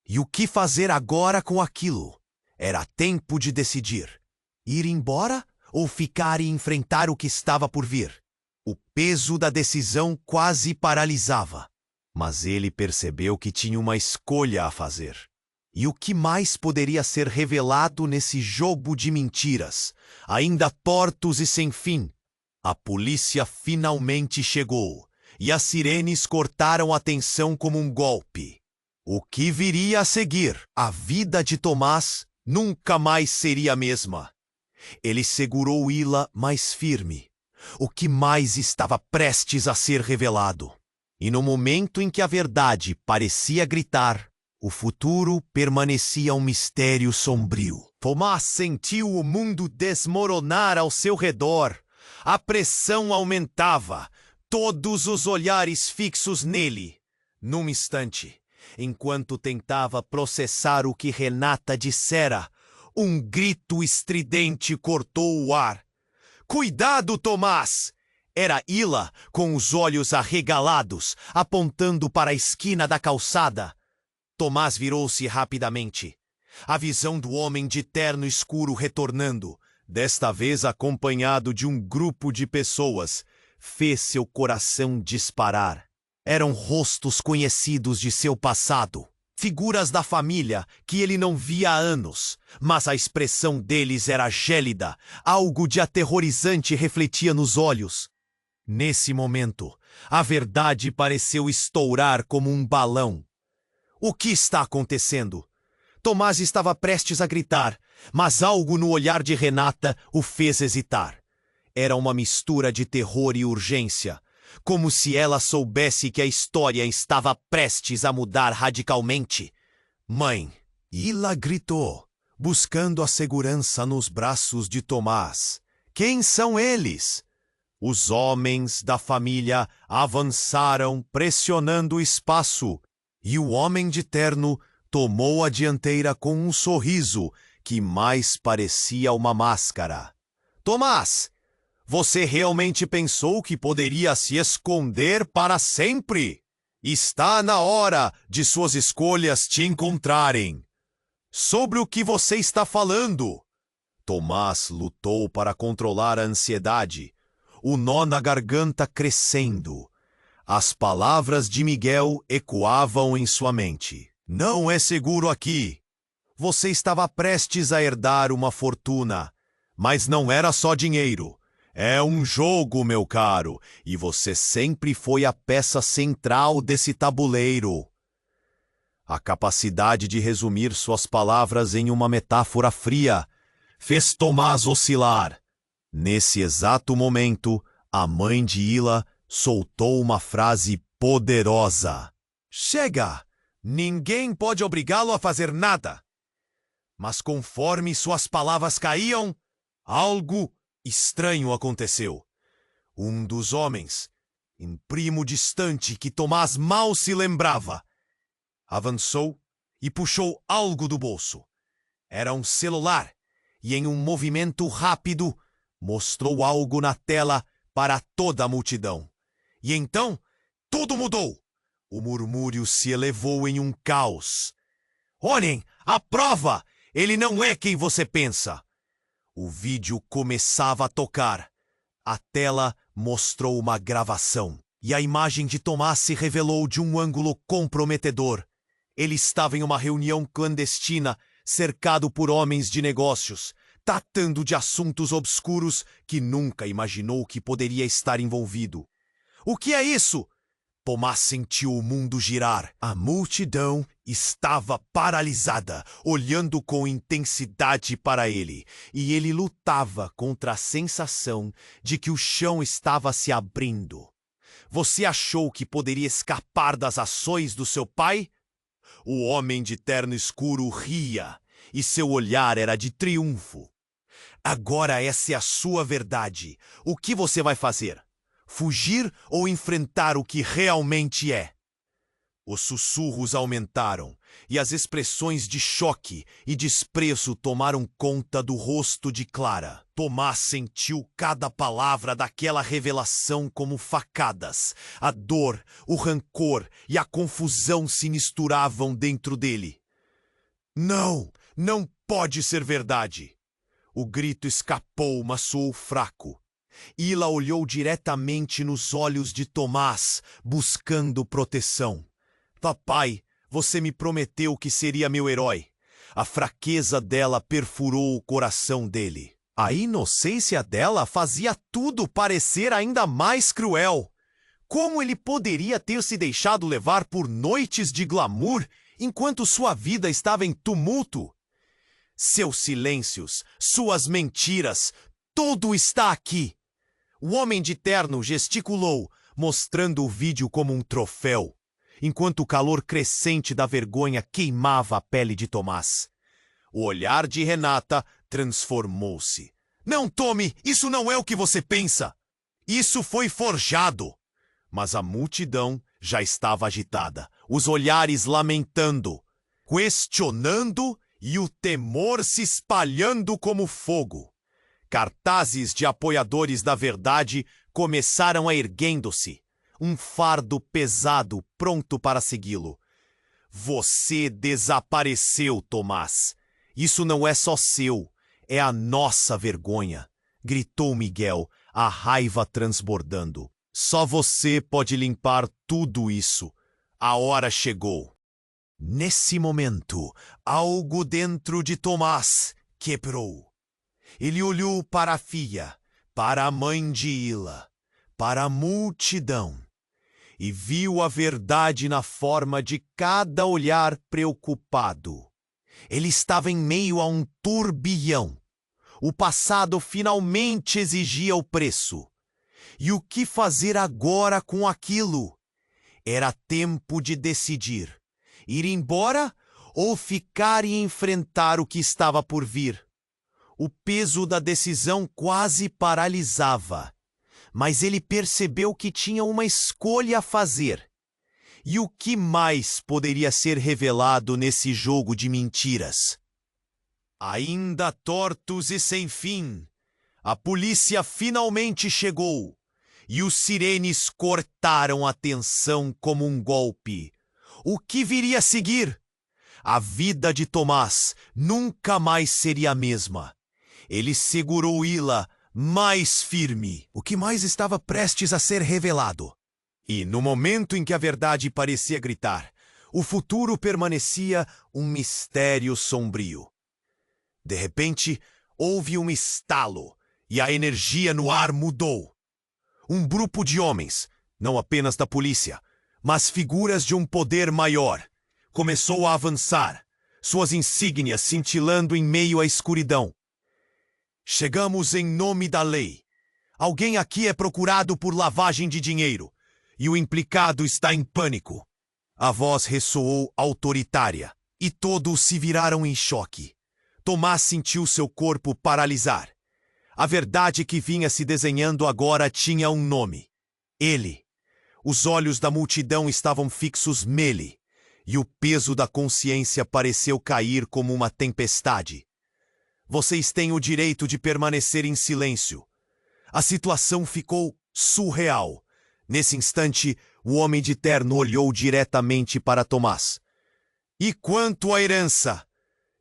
E o que fazer agora com aquilo? Era tempo de decidir. Ir embora ou ficar e enfrentar o que estava por vir? O peso da decisão quase paralisava. Mas ele percebeu que tinha uma escolha a fazer. E o que mais poderia ser revelado nesse jogo de mentiras, ainda tortos e sem fim? A polícia finalmente chegou, e as sirenes cortaram a tensão como um golpe. O que viria a seguir? A vida de Tomás nunca mais seria a mesma. Ele segurou Ila mais firme. O que mais estava prestes a ser revelado? E no momento em que a verdade parecia gritar, o futuro permanecia um mistério sombrio. Tomás sentiu o mundo desmoronar ao seu redor. A pressão aumentava, todos os olhares fixos nele. Num instante, enquanto tentava processar o que Renata dissera, um grito estridente cortou o ar. Cuidado, Tomás! Era Ila, com os olhos arregalados, apontando para a esquina da calçada. Tomás virou-se rapidamente. A visão do homem de terno escuro retornando, desta vez acompanhado de um grupo de pessoas, fez seu coração disparar. Eram rostos conhecidos de seu passado, figuras da família que ele não via há anos, mas a expressão deles era gélida, algo de aterrorizante refletia nos olhos. Nesse momento, a verdade pareceu estourar como um balão. O que está acontecendo? Tomás estava prestes a gritar, mas algo no olhar de Renata o fez hesitar. Era uma mistura de terror e urgência, como se ela soubesse que a história estava prestes a mudar radicalmente. Mãe! Ila gritou, buscando a segurança nos braços de Tomás. Quem são eles? Os homens da família avançaram, pressionando o espaço, e o homem de terno tomou a dianteira com um sorriso que mais parecia uma máscara. Tomás, você realmente pensou que poderia se esconder para sempre? Está na hora de suas escolhas te encontrarem. Sobre o que você está falando? Tomás lutou para controlar a ansiedade, o nó na garganta crescendo. As palavras de Miguel ecoavam em sua mente. Não é seguro aqui. Você estava prestes a herdar uma fortuna, mas não era só dinheiro. É um jogo, meu caro, e você sempre foi a peça central desse tabuleiro. A capacidade de resumir suas palavras em uma metáfora fria fez Tomás oscilar. Nesse exato momento, a mãe de Hila soltou uma frase poderosa. Chega! Ninguém pode obrigá-lo a fazer nada. Mas conforme suas palavras caíam, algo estranho aconteceu. Um dos homens, um primo distante que Tomás mal se lembrava, avançou e puxou algo do bolso. Era um celular e, em um movimento rápido, mostrou algo na tela para toda a multidão. E então, tudo mudou. O murmúrio se elevou em um caos. Olhem, a prova! Ele não é quem você pensa. O vídeo começava a tocar. A tela mostrou uma gravação. E a imagem de Tomás se revelou de um ângulo comprometedor. Ele estava em uma reunião clandestina, cercado por homens de negócios, tratando de assuntos obscuros que nunca imaginou que poderia estar envolvido. O que é isso? Tomás sentiu o mundo girar. A multidão estava paralisada, olhando com intensidade para ele, e ele lutava contra a sensação de que o chão estava se abrindo. Você achou que poderia escapar das ações do seu pai? O homem de terno escuro ria, e seu olhar era de triunfo. Agora essa é a sua verdade. O que você vai fazer? Fugir ou enfrentar o que realmente é? Os sussurros aumentaram, e as expressões de choque e desprezo tomaram conta do rosto de Clara. Tomás sentiu cada palavra daquela revelação como facadas. A dor, o rancor e a confusão se misturavam dentro dele. Não, não pode ser verdade! O grito escapou, mas soou fraco. Hila olhou diretamente nos olhos de Tomás, buscando proteção. Papai, você me prometeu que seria meu herói. A fraqueza dela perfurou o coração dele. A inocência dela fazia tudo parecer ainda mais cruel. Como ele poderia ter se deixado levar por noites de glamour enquanto sua vida estava em tumulto? Seus silêncios, suas mentiras, tudo está aqui. O homem de terno gesticulou, mostrando o vídeo como um troféu, enquanto o calor crescente da vergonha queimava a pele de Tomás. O olhar de Renata transformou-se. Não, Tommy, isso não é o que você pensa. Isso foi forjado. Mas a multidão já estava agitada, os olhares lamentando, questionando e o temor se espalhando como fogo. Cartazes de apoiadores da verdade começaram a erguendo-se, um fardo pesado pronto para segui-lo. Você desapareceu, Tomás. Isso não é só seu, é a nossa vergonha, gritou Miguel, a raiva transbordando. Só você pode limpar tudo isso. A hora chegou. Nesse momento, algo dentro de Tomás quebrou. Ele olhou para a filha, para a mãe de Hila, para a multidão, e viu a verdade na forma de cada olhar preocupado. Ele estava em meio a um turbilhão. O passado finalmente exigia o preço. E o que fazer agora com aquilo? Era tempo de decidir. Ir embora ou ficar e enfrentar o que estava por vir? O peso da decisão quase paralisava, mas ele percebeu que tinha uma escolha a fazer. E o que mais poderia ser revelado nesse jogo de mentiras? Ainda tortos e sem fim, a polícia finalmente chegou, e os sirenes cortaram a tensão como um golpe. O que viria a seguir? A vida de Tomás nunca mais seria a mesma. Ele segurou Hila mais firme. O que mais estava prestes a ser revelado? E no momento em que a verdade parecia gritar, o futuro permanecia um mistério sombrio. De repente, houve um estalo e a energia no ar mudou. Um grupo de homens, não apenas da polícia, mas figuras de um poder maior, começou a avançar, suas insígnias cintilando em meio à escuridão. Chegamos em nome da lei. Alguém aqui é procurado por lavagem de dinheiro, e o implicado está em pânico. A voz ressoou autoritária, e todos se viraram em choque. Tomás sentiu seu corpo paralisar. A verdade que vinha se desenhando agora tinha um nome. Ele. Os olhos da multidão estavam fixos nele, e o peso da consciência pareceu cair como uma tempestade. Vocês têm o direito de permanecer em silêncio. A situação ficou surreal. Nesse instante, o homem de terno olhou diretamente para Tomás. E quanto à herança?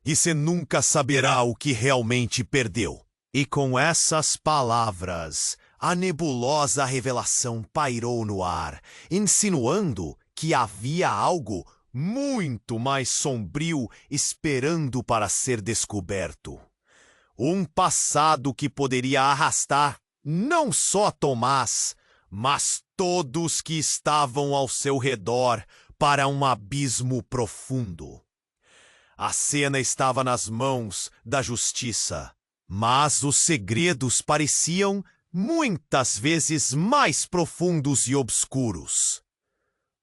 E você nunca saberá o que realmente perdeu. E com essas palavras, a nebulosa revelação pairou no ar, insinuando que havia algo muito mais sombrio esperando para ser descoberto. Um passado que poderia arrastar não só Tomás, mas todos que estavam ao seu redor para um abismo profundo. A cena estava nas mãos da justiça, mas os segredos pareciam muitas vezes mais profundos e obscuros.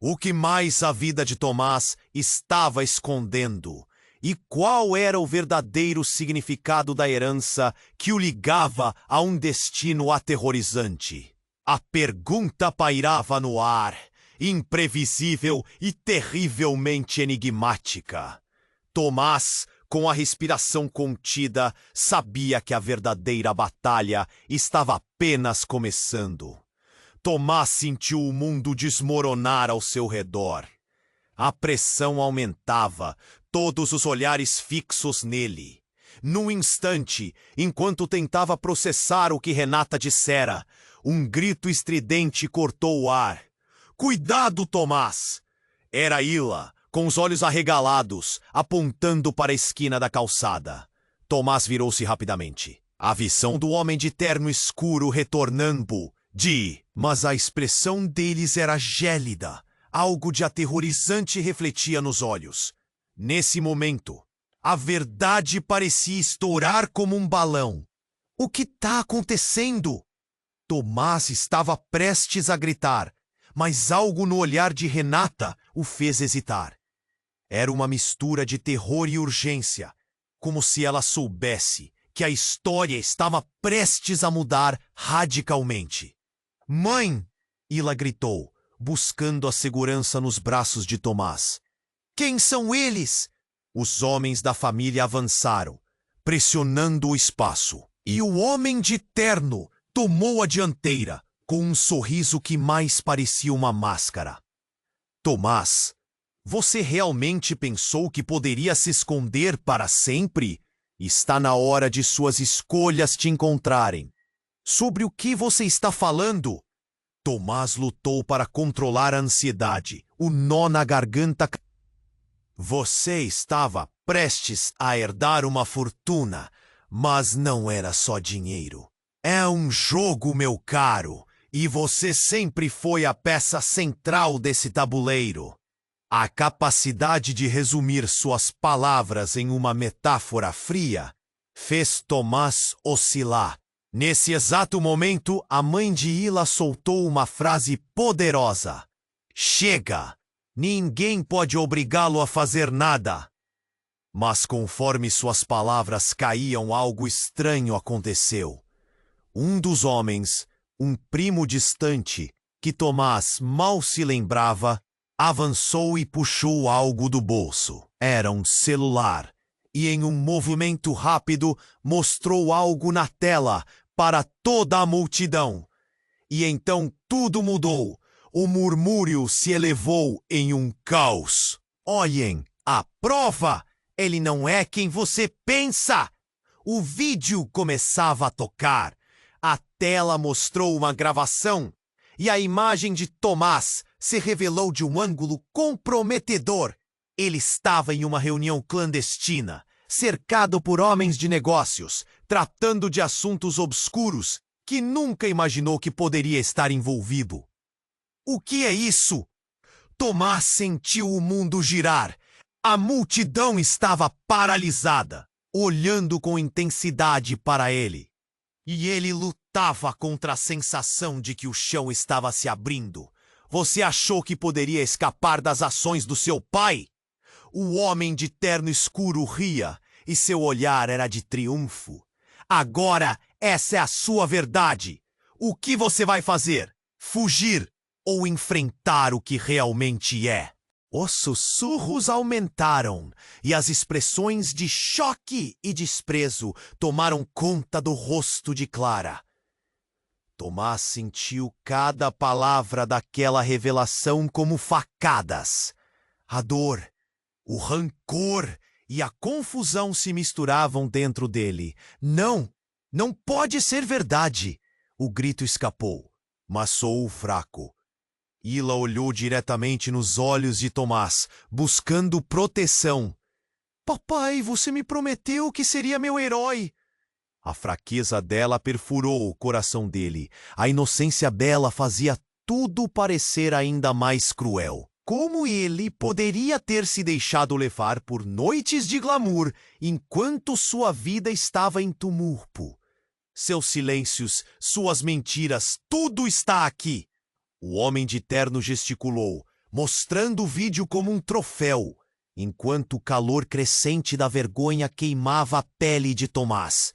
O que mais a vida de Tomás estava escondendo? E qual era o verdadeiro significado da herança que o ligava a um destino aterrorizante? A pergunta pairava no ar, imprevisível e terrivelmente enigmática. Tomás, com a respiração contida, sabia que a verdadeira batalha estava apenas começando. Tomás sentiu o mundo desmoronar ao seu redor. A pressão aumentava, todos os olhares fixos nele. Num instante, enquanto tentava processar o que Renata dissera, um grito estridente cortou o ar. Cuidado, Tomás! Era Ila, com os olhos arregalados, apontando para a esquina da calçada. Tomás virou-se rapidamente. A visão do homem de terno escuro retornando, mas a expressão deles era gélida. Algo de aterrorizante refletia nos olhos. Nesse momento, a verdade parecia estourar como um balão. O que está acontecendo? Tomás estava prestes a gritar, mas algo no olhar de Renata o fez hesitar. Era uma mistura de terror e urgência, como se ela soubesse que a história estava prestes a mudar radicalmente. Mãe! Ila gritou, buscando a segurança nos braços de Tomás. Quem são eles? Os homens da família avançaram, pressionando o espaço. E o homem de terno tomou a dianteira, com um sorriso que mais parecia uma máscara. Tomás, você realmente pensou que poderia se esconder para sempre? Está na hora de suas escolhas te encontrarem. Sobre o que você está falando? Tomás lutou para controlar a ansiedade, o nó na garganta. Você estava prestes a herdar uma fortuna, mas não era só dinheiro. É um jogo, meu caro, e você sempre foi a peça central desse tabuleiro. A capacidade de resumir suas palavras em uma metáfora fria fez Tomás oscilar. Nesse exato momento, a mãe de Ila soltou uma frase poderosa. Chega! Ninguém pode obrigá-lo a fazer nada. Mas conforme suas palavras caíam, algo estranho aconteceu. Um dos homens, um primo distante, que Tomás mal se lembrava, avançou e puxou algo do bolso. Era um celular, e em um movimento rápido mostrou algo na tela para toda a multidão. E então tudo mudou. O murmúrio se elevou em um caos. Olhem, a prova! Ele não é quem você pensa! O vídeo começava a tocar. A tela mostrou uma gravação. e a imagem de Tomás se revelou de um ângulo comprometedor. Ele estava em uma reunião clandestina, cercado por homens de negócios, tratando de assuntos obscuros que nunca imaginou que poderia estar envolvido. O que é isso? Tomás sentiu o mundo girar. A multidão estava paralisada, olhando com intensidade para ele. E ele lutava contra a sensação de que o chão estava se abrindo. Você achou que poderia escapar das ações do seu pai? O homem de terno escuro ria, e seu olhar era de triunfo. Agora, essa é a sua verdade. O que você vai fazer? Fugir ou enfrentar o que realmente é? Os sussurros aumentaram e as expressões de choque e desprezo tomaram conta do rosto de Clara. Tomás sentiu cada palavra daquela revelação como facadas. A dor, o rancor e a confusão se misturavam dentro dele. Não pode ser verdade! O grito escapou, mas soou fraco. Hila olhou diretamente nos olhos de Tomás, buscando proteção. Papai, você me prometeu que seria meu herói. A fraqueza dela perfurou o coração dele. A inocência dela fazia tudo parecer ainda mais cruel. Como ele poderia ter se deixado levar por noites de glamour enquanto sua vida estava em tumulto? Seus silêncios, suas mentiras, tudo está aqui. O homem de terno gesticulou, mostrando o vídeo como um troféu, enquanto o calor crescente da vergonha queimava a pele de Tomás.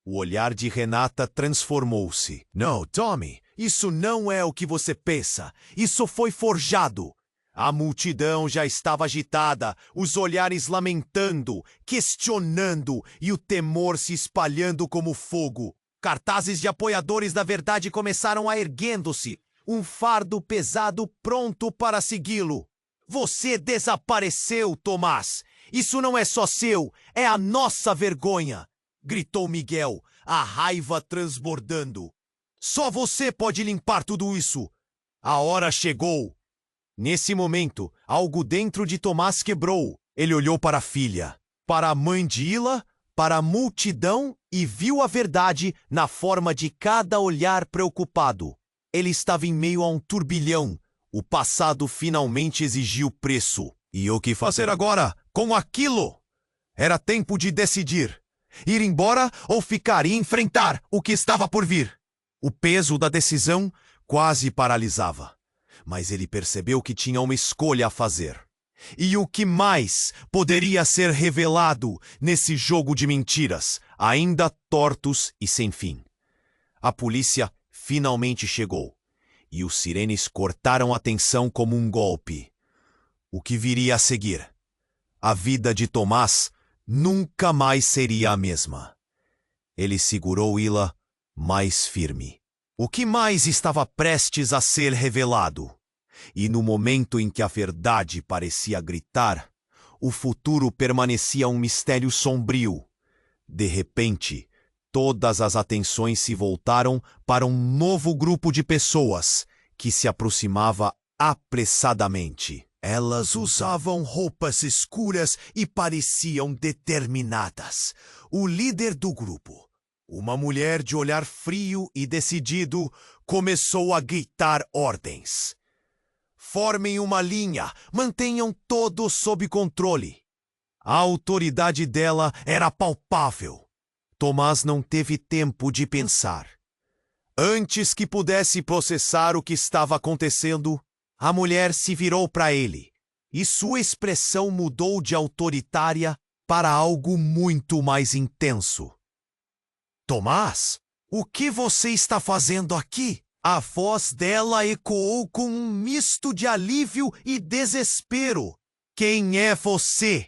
O olhar de Renata transformou-se. Não, Tommy, isso não é o que você pensa. Isso foi forjado. A multidão já estava agitada, os olhares lamentando, questionando e o temor se espalhando como fogo. Cartazes de apoiadores da verdade começaram a erguendo-se. Um fardo pesado pronto para segui-lo. Você desapareceu, Tomás. Isso não é só seu, é a nossa vergonha, gritou Miguel, a raiva transbordando. Só você pode limpar tudo isso. A hora chegou. Nesse momento, algo dentro de Tomás quebrou. Ele olhou para a filha, para a mãe de Hila, para a multidão e viu a verdade na forma de cada olhar preocupado. Ele estava em meio a um turbilhão. O passado finalmente exigiu preço. E o que fazer agora com aquilo? Era tempo de decidir. Ir embora ou ficar e enfrentar o que estava por vir. O peso da decisão quase paralisava. Mas ele percebeu que tinha uma escolha a fazer. E o que mais poderia ser revelado nesse jogo de mentiras, ainda tortos e sem fim? A polícia finalmente chegou, e os sirenes cortaram a tensão como um golpe. O que viria a seguir? A vida de Tomás nunca mais seria a mesma. Ele segurou Hila mais firme. O que mais estava prestes a ser revelado? E no momento em que a verdade parecia gritar, o futuro permanecia um mistério sombrio. De repente, todas as atenções se voltaram para um novo grupo de pessoas que se aproximava apressadamente. Elas usavam roupas escuras e pareciam determinadas. O líder do grupo, uma mulher de olhar frio e decidido, começou a gritar ordens. Formem uma linha, mantenham todos sob controle. A autoridade dela era palpável. Tomás não teve tempo de pensar. Antes que pudesse processar o que estava acontecendo, a mulher se virou para ele, e sua expressão mudou de autoritária para algo muito mais intenso. Tomás, o que você está fazendo aqui? A voz dela ecoou com um misto de alívio e desespero. Quem é você?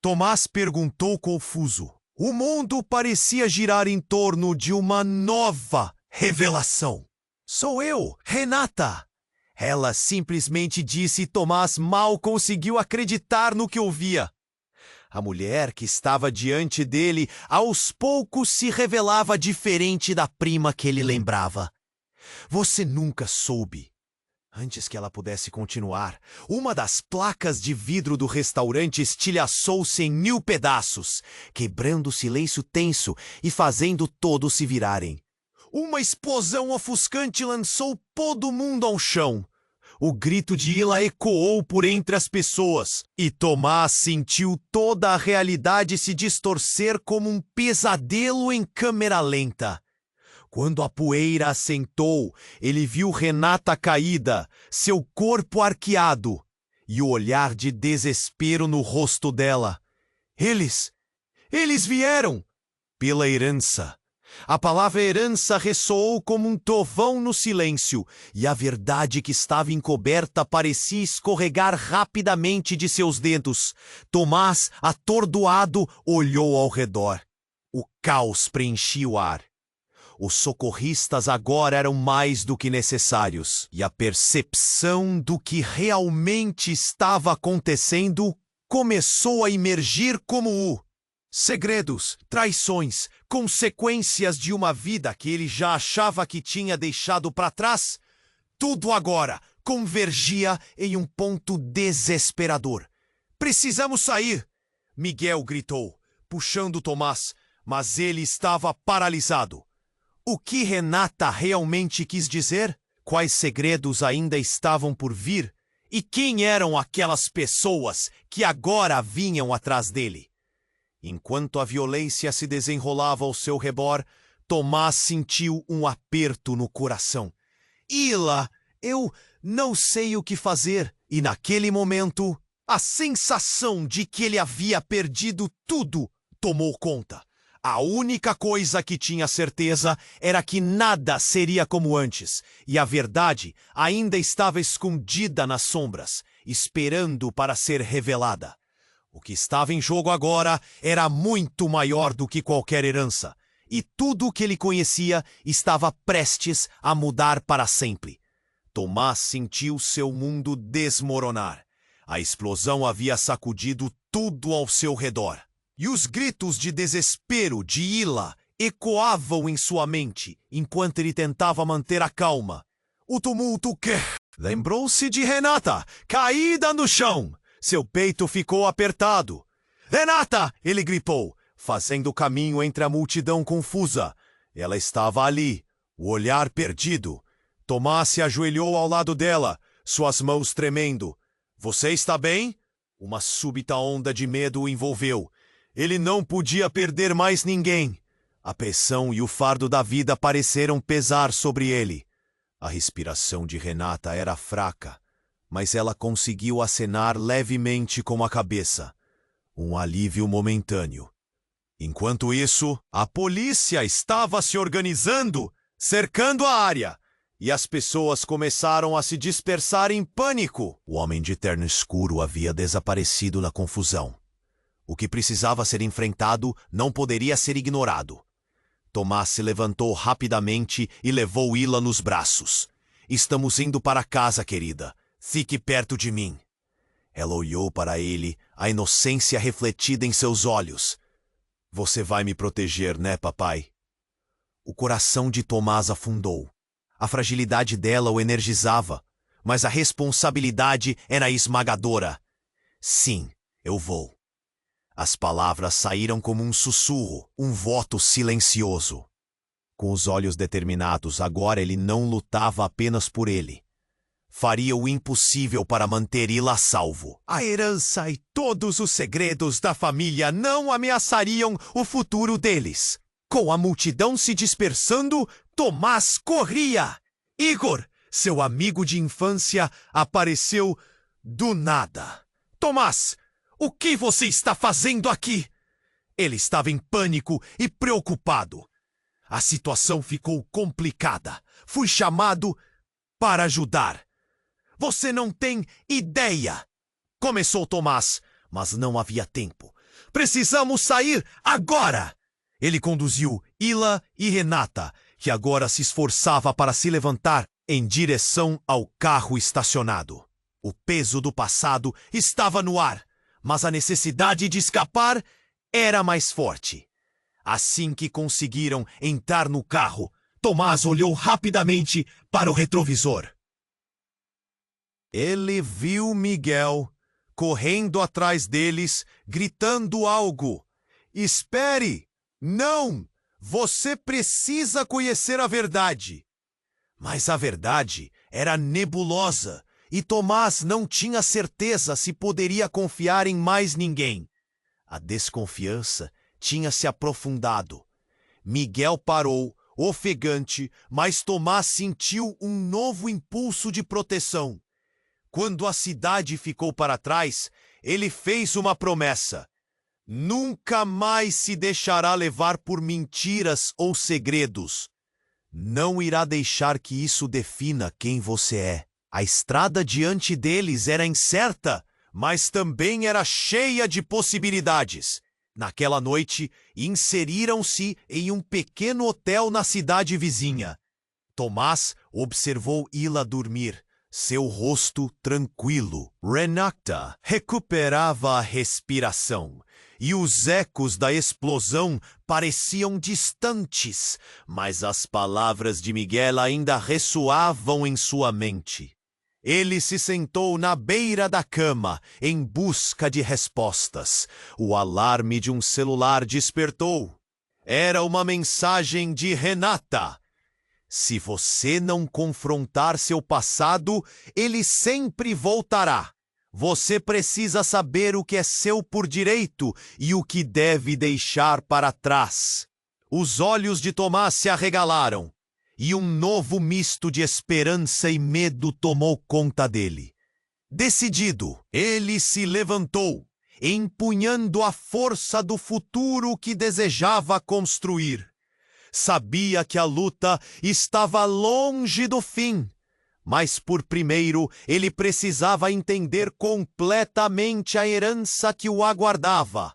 Tomás perguntou confuso. O mundo parecia girar em torno de uma nova revelação. Sou eu, Renata. Ela simplesmente disse e Tomás mal conseguiu acreditar no que ouvia. A mulher que estava diante dele aos poucos se revelava diferente da prima que ele lembrava. Você nunca soube. Antes que ela pudesse continuar, uma das placas de vidro do restaurante estilhaçou-se em 1000 pedaços, quebrando o silêncio tenso e fazendo todos se virarem. Uma explosão ofuscante lançou todo mundo ao chão. O grito de Ila ecoou por entre as pessoas, e Tomás sentiu toda a realidade se distorcer como um pesadelo em câmera lenta. Quando a poeira assentou, ele viu Renata caída, seu corpo arqueado, e o olhar de desespero no rosto dela. Eles vieram! Pela herança. A palavra herança ressoou como um trovão no silêncio, e a verdade que estava encoberta parecia escorregar rapidamente de seus dedos. Tomás, atordoado, olhou ao redor. O caos preenchia o ar. Os socorristas agora eram mais do que necessários, e a percepção do que realmente estava acontecendo começou a emergir como segredos, traições, consequências de uma vida que ele já achava que tinha deixado para trás. Tudo agora convergia em um ponto desesperador. Precisamos sair! Miguel gritou, puxando Tomás, mas ele estava paralisado. O que Renata realmente quis dizer? Quais segredos ainda estavam por vir? E quem eram aquelas pessoas que agora vinham atrás dele? Enquanto a violência se desenrolava ao seu redor, Tomás sentiu um aperto no coração. Ila, eu não sei o que fazer. E naquele momento, a sensação de que ele havia perdido tudo tomou conta. A única coisa que tinha certeza era que nada seria como antes, e a verdade ainda estava escondida nas sombras, esperando para ser revelada. O que estava em jogo agora era muito maior do que qualquer herança, e tudo o que ele conhecia estava prestes a mudar para sempre. Tomás sentiu seu mundo desmoronar. A explosão havia sacudido tudo ao seu redor. E os gritos de desespero de Ila ecoavam em sua mente, enquanto ele tentava manter a calma. O tumulto que... Lembrou-se de Renata, caída no chão. Seu peito ficou apertado. Renata! Ele gritou, fazendo caminho entre a multidão confusa. Ela estava ali, o olhar perdido. Tomás se ajoelhou ao lado dela, suas mãos tremendo. Você está bem? Uma súbita onda de medo o envolveu. Ele não podia perder mais ninguém. A pressão e o fardo da vida pareceram pesar sobre ele. A respiração de Renata era fraca, mas ela conseguiu acenar levemente com a cabeça. Um alívio momentâneo. Enquanto isso, a polícia estava se organizando, cercando a área, e as pessoas começaram a se dispersar em pânico. O homem de terno escuro havia desaparecido na confusão. O que precisava ser enfrentado não poderia ser ignorado. Tomás se levantou rapidamente e levou Ila nos braços. Estamos indo para casa, querida. Fique perto de mim. Ela olhou para ele, a inocência refletida em seus olhos. Você vai me proteger, né, papai? O coração de Tomás afundou. A fragilidade dela o energizava, mas a responsabilidade era esmagadora. Sim, eu vou. As palavras saíram como um sussurro, um voto silencioso. Com os olhos determinados, agora ele não lutava apenas por ele. Faria o impossível para manter Ila a salvo. A herança e todos os segredos da família não ameaçariam o futuro deles. Com a multidão se dispersando, Tomás corria. Igor, seu amigo de infância, apareceu do nada. Tomás! O que você está fazendo aqui? Ele estava em pânico e preocupado. A situação ficou complicada. Fui chamado para ajudar. Você não tem ideia! Começou Tomás, mas não havia tempo. Precisamos sair agora! Ele conduziu Ila e Renata, que agora se esforçava para se levantar em direção ao carro estacionado. O peso do passado estava no ar, mas a necessidade de escapar era mais forte. Assim que conseguiram entrar no carro, Tomás olhou rapidamente para o retrovisor. Ele viu Miguel correndo atrás deles, gritando algo. Espere! Não! Você precisa conhecer a verdade. Mas a verdade era nebulosa e Tomás não tinha certeza se poderia confiar em mais ninguém. A desconfiança tinha se aprofundado. Miguel parou, ofegante, mas Tomás sentiu um novo impulso de proteção. Quando a cidade ficou para trás, ele fez uma promessa. Nunca mais se deixará levar por mentiras ou segredos. Não irá deixar que isso defina quem você é. A estrada diante deles era incerta, mas também era cheia de possibilidades. Naquela noite, inseriram-se em um pequeno hotel na cidade vizinha. Tomás observou Ila dormir, seu rosto tranquilo. Renata recuperava a respiração, e os ecos da explosão pareciam distantes, mas as palavras de Miguel ainda ressoavam em sua mente. Ele se sentou na beira da cama, em busca de respostas. O alarme de um celular despertou. Era uma mensagem de Renata. Se você não confrontar seu passado, ele sempre voltará. Você precisa saber o que é seu por direito e o que deve deixar para trás. Os olhos de Tomás se arregalaram, e um novo misto de esperança e medo tomou conta dele. Decidido, ele se levantou, empunhando a força do futuro que desejava construir. Sabia que a luta estava longe do fim, mas por primeiro ele precisava entender completamente a herança que o aguardava.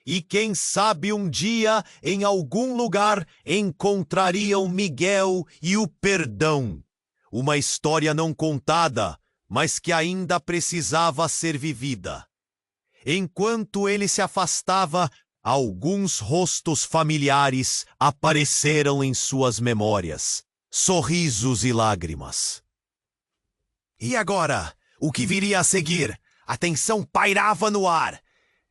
E quem sabe um dia, em algum lugar, encontrariam Miguel e o perdão. Uma história não contada, mas que ainda precisava ser vivida. Enquanto ele se afastava, alguns rostos familiares apareceram em suas memórias, sorrisos e lágrimas. E agora, o que viria a seguir? A tensão pairava no ar.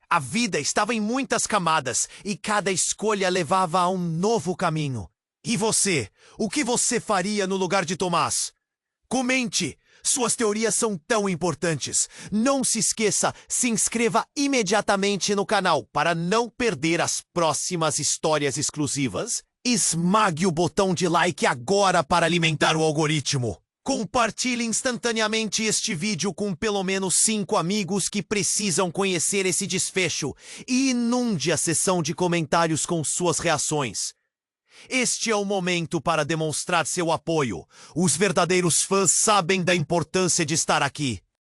A vida estava em muitas camadas e cada escolha levava a um novo caminho. E você? O que você faria no lugar de Tomás? Comente! Suas teorias são tão importantes. Não se esqueça, se inscreva imediatamente no canal para não perder as próximas histórias exclusivas. Esmague o botão de like agora para alimentar o algoritmo. Compartilhe instantaneamente este vídeo com pelo menos 5 amigos que precisam conhecer esse desfecho e inunde a seção de comentários com suas reações. Este é o momento para demonstrar seu apoio. Os verdadeiros fãs sabem da importância de estar aqui.